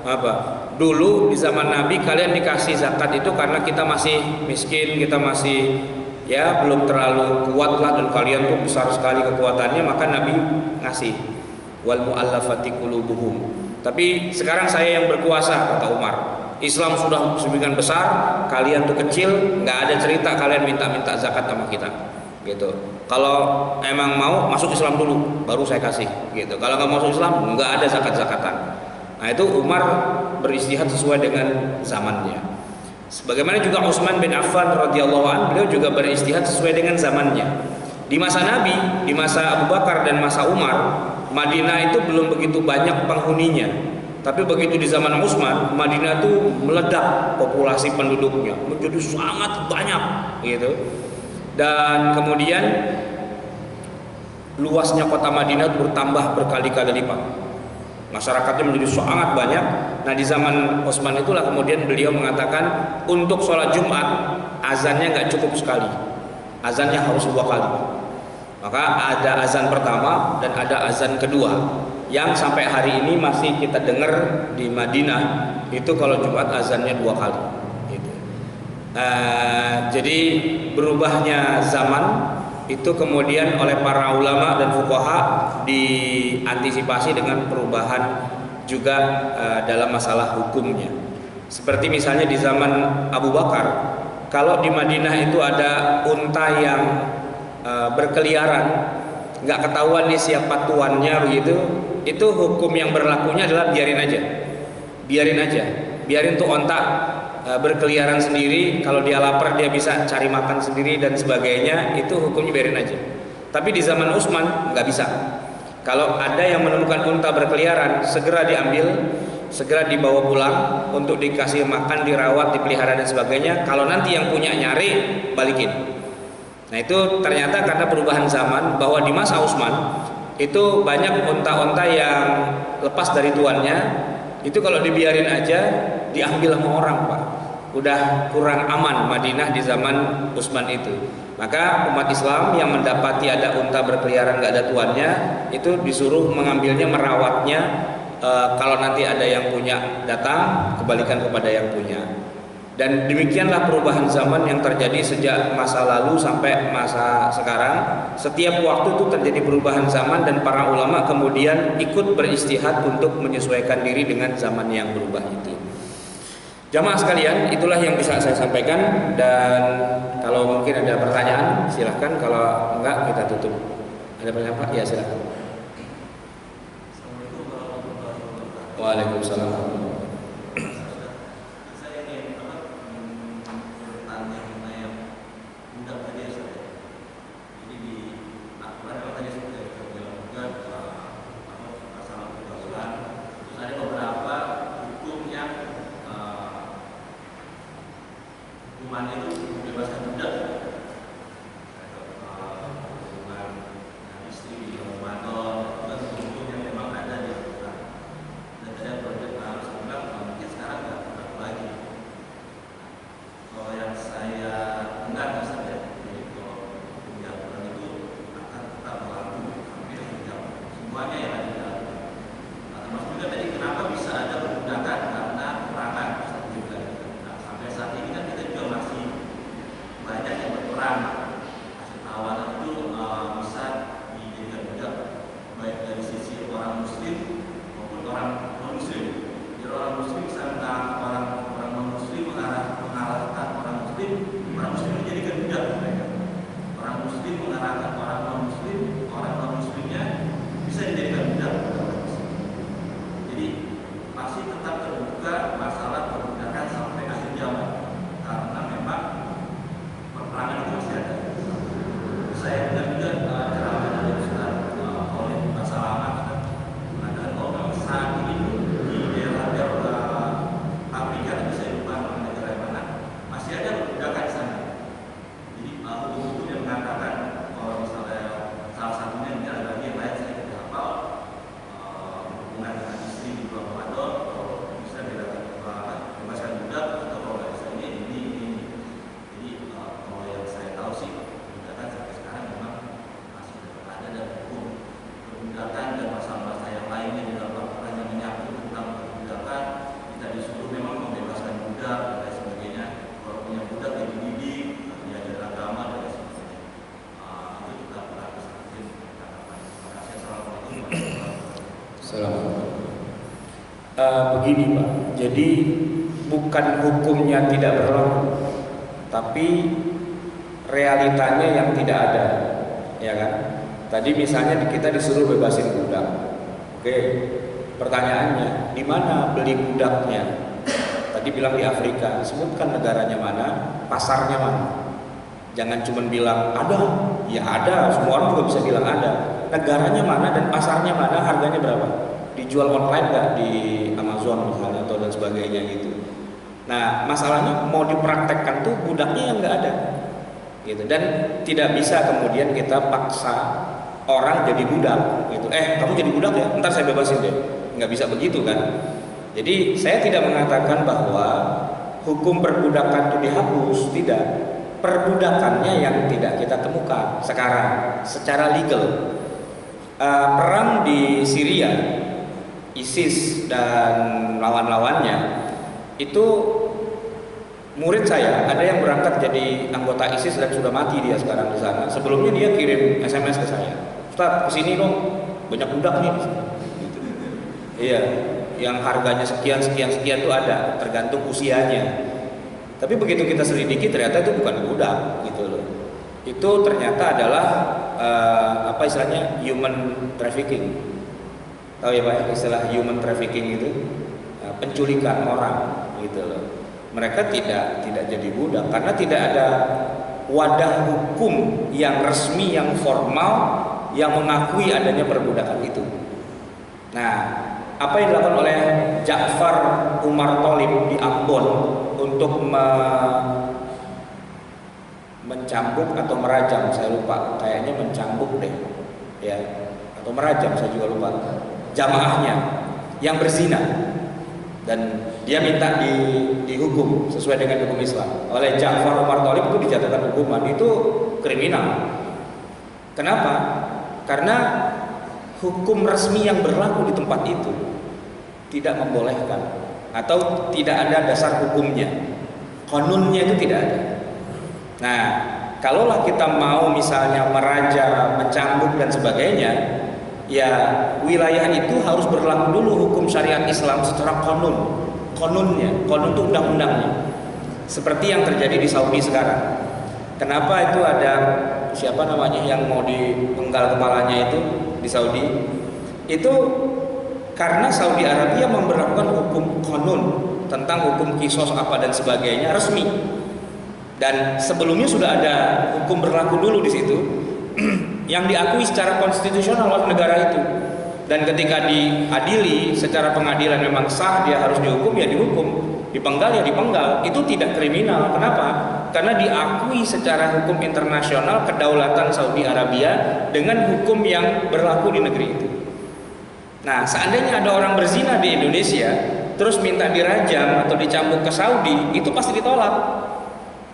Apa? Dulu di zaman Nabi kalian dikasih zakat itu karena kita masih miskin, kita masih ya belum terlalu kuat lah, dan kalian tuh besar sekali kekuatannya, maka Nabi ngasih. Wal mu'allafati qulubuhum. Tapi sekarang saya yang berkuasa, kata Umar. Islam sudah sedemikian besar, kalian tuh kecil, nggak ada cerita kalian minta-minta zakat sama kita. Gitu. Kalau emang mau masuk Islam dulu, baru saya kasih. Gitu. Kalau nggak masuk Islam, nggak ada zakat-zakatan. Nah itu Umar beristihad sesuai dengan zamannya. Sebagaimana juga Utsman bin Affan radhiyallahu anhu, beliau juga beristihad sesuai dengan zamannya. Di masa Nabi, di masa Abu Bakar dan masa Umar, Madinah itu belum begitu banyak penghuninya. Tapi begitu di zaman Utsman, Madinah itu meledak populasi penduduknya, menjadi sangat banyak gitu. Dan kemudian luasnya kota Madinah bertambah berkali-kali lipat. Masyarakatnya menjadi sangat banyak. Nah di zaman Utsman itulah kemudian beliau mengatakan untuk sholat Jumat azannya nggak cukup sekali, azannya harus 2 kali. Maka ada azan pertama dan ada azan kedua yang sampai hari ini masih kita dengar di Madinah. Itu kalau Jumat azannya 2 kali gitu. Jadi berubahnya zaman itu kemudian oleh para ulama dan fuqaha diantisipasi dengan perubahan juga dalam masalah hukumnya. Seperti misalnya di zaman Abu Bakar, kalau di Madinah itu ada unta yang berkeliaran, nggak ketahuan nih siapa tuannya begitu, itu hukum yang berlakunya adalah biarin aja, biarin tuh unta berkeliaran sendiri. Kalau dia lapar dia bisa cari makan sendiri dan sebagainya, itu hukumnya biarin aja. Tapi di zaman Utsman nggak bisa. Kalau ada yang menemukan unta berkeliaran, segera diambil, segera dibawa pulang untuk dikasih makan, dirawat, dipelihara dan sebagainya. Kalau nanti yang punya nyari, balikin. Nah itu ternyata karena perubahan zaman, bahwa di masa Utsman itu banyak unta-unta yang lepas dari tuannya, itu kalau dibiarin aja diambil sama orang, Pak. Udah kurang aman Madinah di zaman Utsman itu. Maka umat Islam yang mendapati ada unta berkeliaran nggak ada tuannya, itu disuruh mengambilnya, merawatnya. Kalau nanti ada yang punya datang, kembalikan kepada yang punya. Dan demikianlah perubahan zaman yang terjadi sejak masa lalu sampai masa sekarang. Setiap waktu itu terjadi perubahan zaman dan para ulama kemudian ikut beristihad untuk menyesuaikan diri dengan zaman yang berubah itu. Jamaah sekalian, itulah yang bisa saya sampaikan, dan kalau mungkin ada pertanyaan silahkan, kalau enggak kita tutup. Ada pertanyaan Pak? Ya silahkan. Waalaikumsalam. Begini Pak, jadi bukan hukumnya tidak berlaku, tapi realitanya yang tidak ada, ya kan? Tadi misalnya kita disuruh bebasin budak, oke? Pertanyaannya, di mana beli budaknya? Tadi bilang di Afrika, sebutkan negaranya mana, pasarnya mana? Jangan cuma bilang ada, ya ada, semua orang juga bisa bilang ada. Negaranya mana dan pasarnya mana, harganya berapa? Dijual online nggak di Amazon misalnya atau dan sebagainya gitu. Nah masalahnya mau dipraktekkan tuh budaknya yang nggak ada, gitu. Dan tidak bisa kemudian kita paksa orang jadi budak, gitu. Kamu jadi budak ya, ntar saya bebasin deh. Nggak bisa begitu kan. Jadi saya tidak mengatakan bahwa hukum perbudakan itu dihapus, tidak. Perbudakannya yang tidak kita temukan sekarang secara legal. Perang di Syria, ISIS dan lawan-lawannya itu, murid saya ada yang berangkat jadi anggota ISIS dan sudah mati dia sekarang di sana. Sebelumnya dia kirim SMS ke saya, Ustaz kesini dong, banyak budak nih. Gitu. Iya, yang harganya sekian tuh ada, tergantung usianya. Tapi begitu kita selidiki ternyata itu bukan budak, gitu loh. Itu ternyata adalah apa istilahnya, human trafficking. Tahu ya Pak istilah human trafficking itu? Penculikan orang, gitu loh. Mereka tidak jadi budak karena tidak ada wadah hukum yang resmi, yang formal, yang mengakui adanya perbudakan itu. Nah, apa yang dilakukan oleh Ja'far Umar Thalib di Ambon untuk mencambuk atau merajam, saya lupa, kayaknya mencambuk deh, ya, atau merajam, saya juga lupa, jamaahnya yang berzina, dan dia minta dihukum sesuai dengan hukum Islam. Oleh Ja'far Umar Thalib itu dijatuhkan hukuman, itu kriminal. Kenapa? Karena hukum resmi yang berlaku di tempat itu tidak membolehkan atau tidak ada dasar hukumnya. konunnya itu tidak ada. Nah, kalaulah kita mau misalnya meraja, mencambuk dan sebagainya, ya wilayah itu harus berlaku dulu hukum syariat Islam secara konunnya, konun itu undang-undangnya. Seperti yang terjadi di Saudi sekarang. Kenapa itu ada siapa namanya yang mau dipenggal kepalanya itu di Saudi? Itu karena Saudi Arabia memberlakukan hukum konun tentang hukum kisos apa dan sebagainya resmi. Dan sebelumnya sudah ada hukum berlaku dulu di situ yang diakui secara konstitusional oleh negara itu. Dan ketika diadili secara pengadilan memang sah, dia harus dihukum, ya dihukum. Dipenggal ya dipenggal. Itu tidak kriminal. Kenapa? Karena diakui secara hukum internasional kedaulatan Saudi Arabia dengan hukum yang berlaku di negeri itu. Nah, seandainya ada orang berzina di Indonesia terus minta dirajam atau dicambuk ke Saudi, itu pasti ditolak.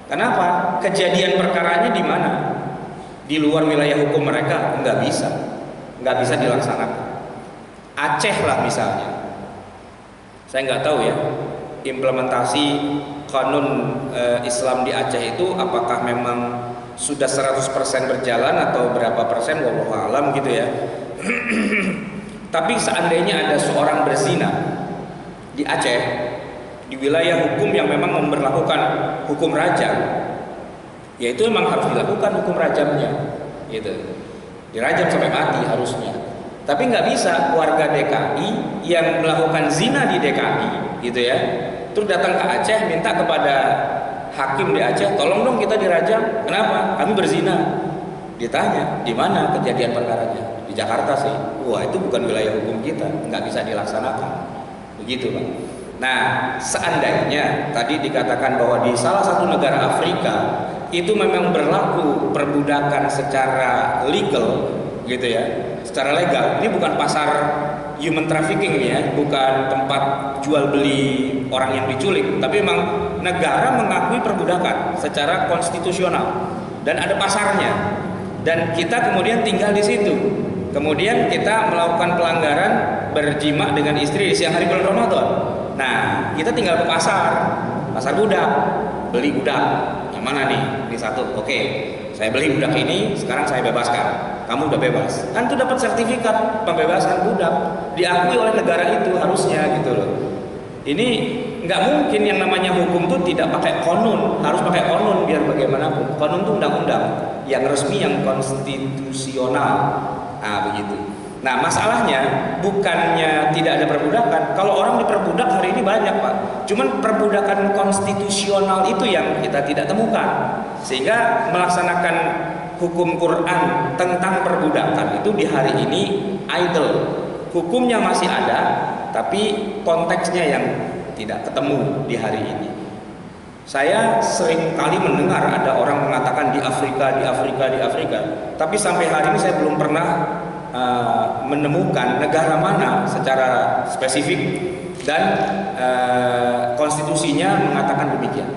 Kenapa? Kejadian perkaranya di mana? Di luar wilayah hukum mereka nggak bisa dilaksanakan. Aceh lah misalnya, saya nggak tahu ya implementasi kanun Islam di Aceh itu apakah memang sudah 100% berjalan atau berapa persen, wallahu alam gitu ya. Tapi seandainya ada seorang berzina di Aceh, di wilayah hukum yang memang memberlakukan hukum rajam, ya itu memang harus dilakukan hukum rajamnya, gitu. Dirajam sampai mati harusnya. Tapi nggak bisa warga DKI yang melakukan zina di DKI, gitu ya, terus datang ke Aceh minta kepada hakim di Aceh, tolong dong kita dirajam. Kenapa? Kami berzina. Ditanya, di mana kejadian perkaranya? Di Jakarta sih. Wah, itu bukan wilayah hukum kita, nggak bisa dilaksanakan. Begitu, Pak. Nah, seandainya tadi dikatakan bahwa di salah satu negara Afrika itu memang berlaku perbudakan secara legal, gitu ya, secara legal. Ini bukan pasar human trafficking ya, bukan tempat jual beli orang yang diculik, tapi memang negara mengakui perbudakan secara konstitusional dan ada pasarnya. Dan kita kemudian tinggal di situ. Kemudian kita melakukan pelanggaran berjima dengan istri di siang hari bulan Ramadan. Nah, kita tinggal ke pasar budak, beli budak. Yang mana nih? Ini satu. Oke, saya beli budak ini, sekarang saya bebaskan. Kamu udah bebas. Kan itu dapat sertifikat pembebasan budak, diakui oleh negara itu harusnya gitu loh. Ini nggak mungkin yang namanya hukum tuh tidak pakai konun, harus pakai konun biar bagaimanapun. Konun itu undang-undang yang resmi, yang konstitusional. Nah, begitu. Nah, masalahnya bukannya tidak ada perbudakan. Kalau orang diperbudak hari ini banyak, Pak. Cuman perbudakan konstitusional itu yang kita tidak temukan. Sehingga melaksanakan hukum Quran tentang perbudakan itu di hari ini idle. Hukumnya masih ada, tapi konteksnya yang tidak ketemu di hari ini. Saya sering kali mendengar ada orang mengatakan di Afrika, tapi sampai hari ini saya belum pernah menemukan negara mana secara spesifik dan konstitusinya mengatakan demikian.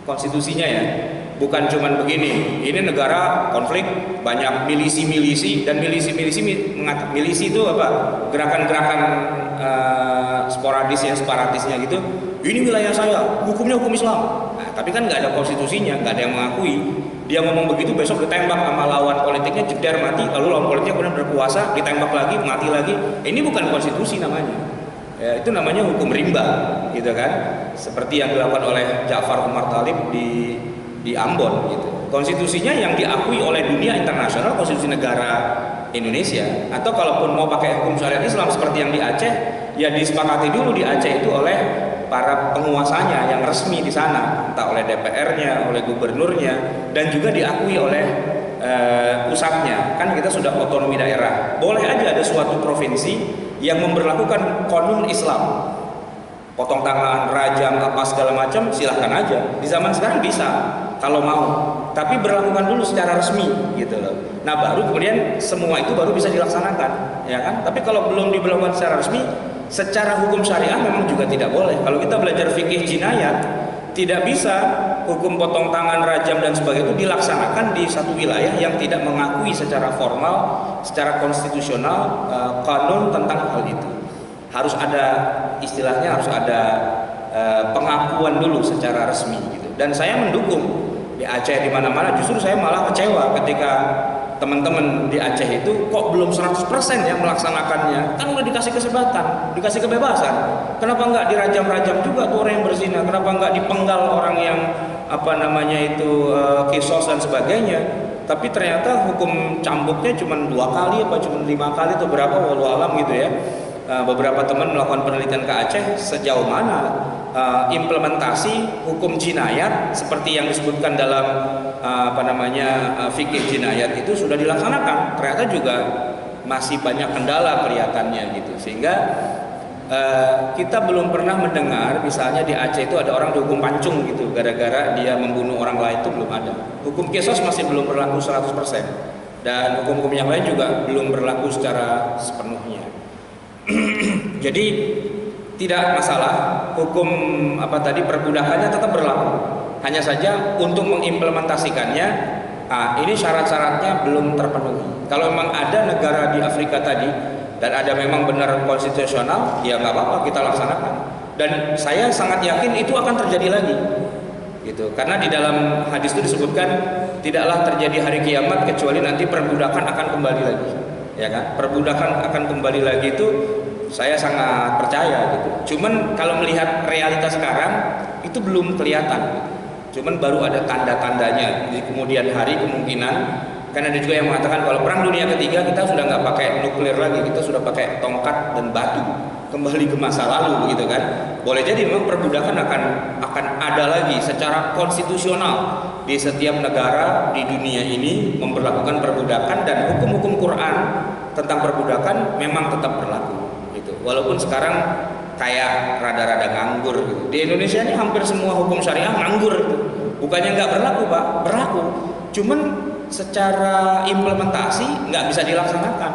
Konstitusinya ya, bukan cuman begini. Ini negara konflik, banyak milisi-milisi, dan milisi itu apa? Gerakan-gerakan sporadis yang separatisnya gitu. Ini wilayah saya, hukumnya hukum Islam. Nah, tapi kan nggak ada konstitusinya, nggak ada yang mengakui. Dia ngomong begitu, besok ditembak sama lawan politiknya, jeder mati. Lalu lawan politiknya kemudian berkuasa, ditembak lagi, mati lagi. Ini bukan konstitusi namanya. Ya, itu namanya hukum rimba, gitu kan? Seperti yang dilakukan oleh Ja'far Umar Thalib di Ambon, gitu. Konstitusinya yang diakui oleh dunia internasional, konstitusi negara Indonesia. Atau kalaupun mau pakai hukum syariat Islam seperti yang di Aceh, ya disepakati dulu di Aceh itu oleh para penguasanya yang resmi di sana, entah oleh DPR-nya, oleh gubernurnya, dan juga diakui oleh pusatnya. Kan kita sudah otonomi daerah. Boleh aja ada suatu provinsi yang memberlakukan konun Islam, potong tangan, rajam, apa segala macam, silahkan aja. Di zaman sekarang bisa kalau mau, tapi berlakukan dulu secara resmi, gitu loh. Nah, baru kemudian semua itu baru bisa dilaksanakan, ya kan? Tapi kalau belum diberlakukan secara resmi, secara hukum syariah memang juga tidak boleh. Kalau kita belajar fikih jinayat, tidak bisa hukum potong tangan, rajam dan sebagainya itu dilaksanakan di satu wilayah yang tidak mengakui secara formal, secara konstitusional kanun tentang hal itu. Harus ada istilahnya, harus ada pengakuan dulu secara resmi gitu. Dan saya mendukung di Aceh di mana-mana. Justru saya malah kecewa ketika teman-teman di Aceh itu kok belum 100% ya melaksanakannya. Kan udah dikasih kesempatan, dikasih kebebasan. Kenapa nggak dirajam-rajam juga tuh orang yang berzina? Kenapa nggak dipenggal orang yang kisos dan sebagainya? Tapi ternyata hukum cambuknya cuma 2 kali apa cuma 5 kali atau berapa, wallahu alam gitu ya. Beberapa teman melakukan penelitian ke Aceh sejauh mana implementasi hukum jinayat seperti yang disebutkan dalam fikih jinayat itu sudah dilaksanakan. Ternyata juga masih banyak kendala kelihatannya gitu, sehingga kita belum pernah mendengar misalnya di Aceh itu ada orang dihukum pancung gitu gara-gara dia membunuh orang lain, itu belum ada. Hukum kisos masih belum berlaku 100%, dan hukum-hukum yang lain juga belum berlaku secara sepenuhnya. Jadi tidak masalah hukum perbudakannya tetap berlaku. Hanya saja untuk mengimplementasikannya, ini syarat-syaratnya belum terpenuhi. Kalau memang ada negara di Afrika tadi dan ada memang benar konstitusional, ya nggak apa-apa kita laksanakan. Dan saya sangat yakin itu akan terjadi lagi, gitu. Karena di dalam hadis itu disebutkan tidaklah terjadi hari kiamat kecuali nanti perbudakan akan kembali lagi, ya kan? Perbudakan akan kembali lagi itu saya sangat percaya gitu. Cuman kalau melihat realitas sekarang itu belum kelihatan. Cuman baru ada tanda-tandanya di kemudian hari kemungkinan. Karena ada juga yang mengatakan kalau perang dunia ketiga kita sudah nggak pakai nuklir lagi, kita sudah pakai tongkat dan batu, kembali ke masa lalu gitu kan. Boleh jadi memang perbudakan akan ada lagi secara konstitusional di setiap negara di dunia ini memperlakukan perbudakan, dan hukum-hukum Quran tentang perbudakan memang tetap berlaku. Walaupun sekarang kayak rada-rada nganggur gitu. Di Indonesia ini hampir semua hukum syariah nganggur gitu. Bukannya nggak berlaku Pak, berlaku. Cuman secara implementasi nggak bisa dilaksanakan.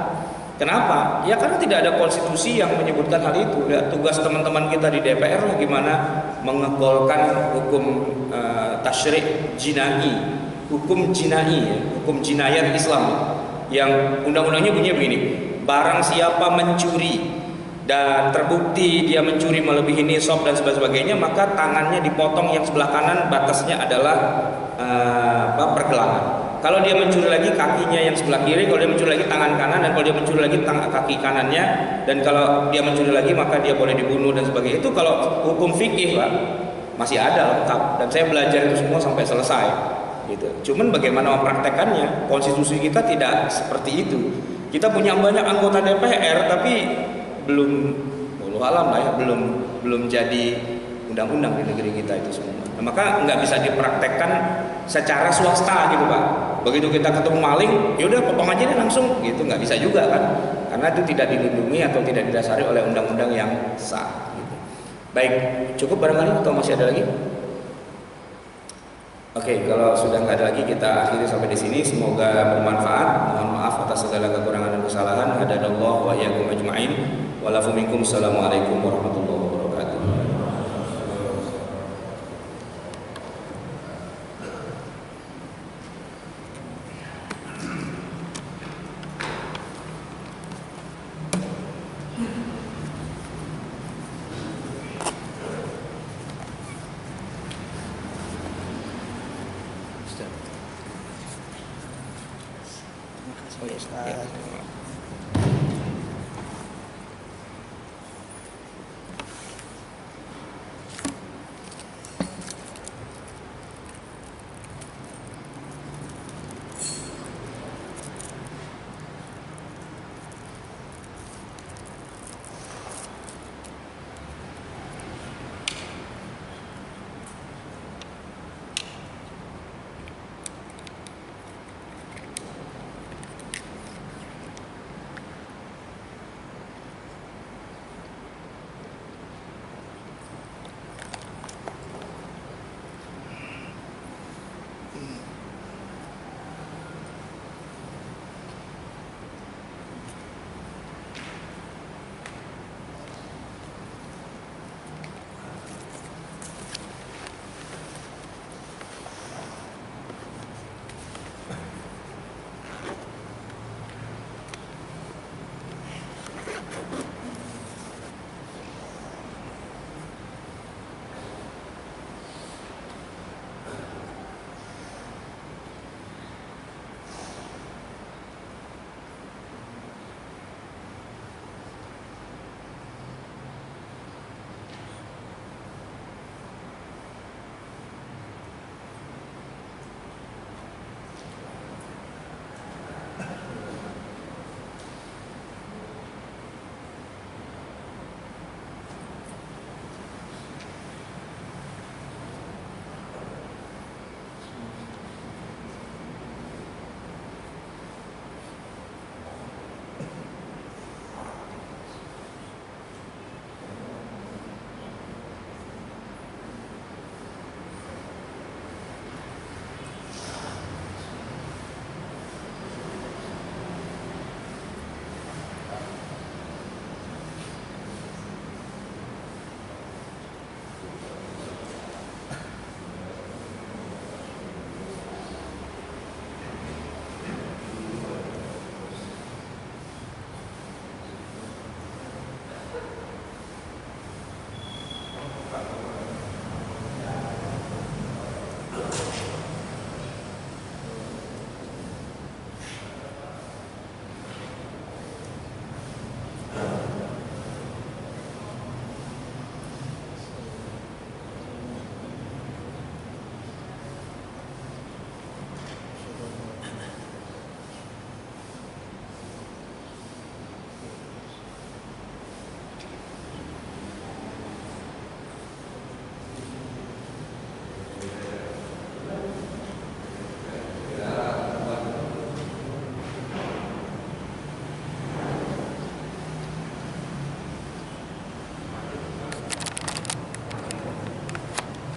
Kenapa? Ya karena tidak ada konstitusi yang menyebutkan hal itu. Ya, tugas teman-teman kita di DPR lah gimana mengekolkan hukum tasyri' jinai, hukum jinai, ya, hukum jinayat Islam. Yang undang-undangnya bunyinya begini: barang siapa mencuri dan terbukti dia mencuri melebihi nisab dan sebagainya, maka tangannya dipotong yang sebelah kanan, batasnya adalah pergelangan. Kalau dia mencuri lagi, kakinya yang sebelah kiri. Kalau dia mencuri lagi, tangan kanan. Dan kalau dia mencuri lagi, kaki kanannya. Dan kalau dia mencuri lagi, maka dia boleh dibunuh dan sebagainya. Itu kalau hukum fikih Pak, masih ada lengkap. Dan saya belajar itu semua sampai selesai gitu. Cuman bagaimana mempraktekannya, konstitusi kita tidak seperti itu. Kita punya banyak anggota DPR tapi belum alam lah ya, belum jadi undang-undang di negeri kita itu semua. Nah, maka nggak bisa dipraktekkan secara swasta gitu Pak. Begitu kita ketemu maling, yaudah potong aja deh langsung gitu, nggak bisa juga kan, karena itu tidak dilindungi atau tidak didasari oleh undang-undang yang sah gitu. Baik, cukup barangkali atau masih ada lagi? Oke, kalau sudah nggak ada lagi kita akhiri sampai di sini. Semoga bermanfaat. Mohon maaf atas segala kekurangan dan kesalahan. Hadadallahu wa iyyakum ajma'in. Walafu minkum. Assalamualaikum warahmatullahi wabarakatuh. Terima kasih Ustaz.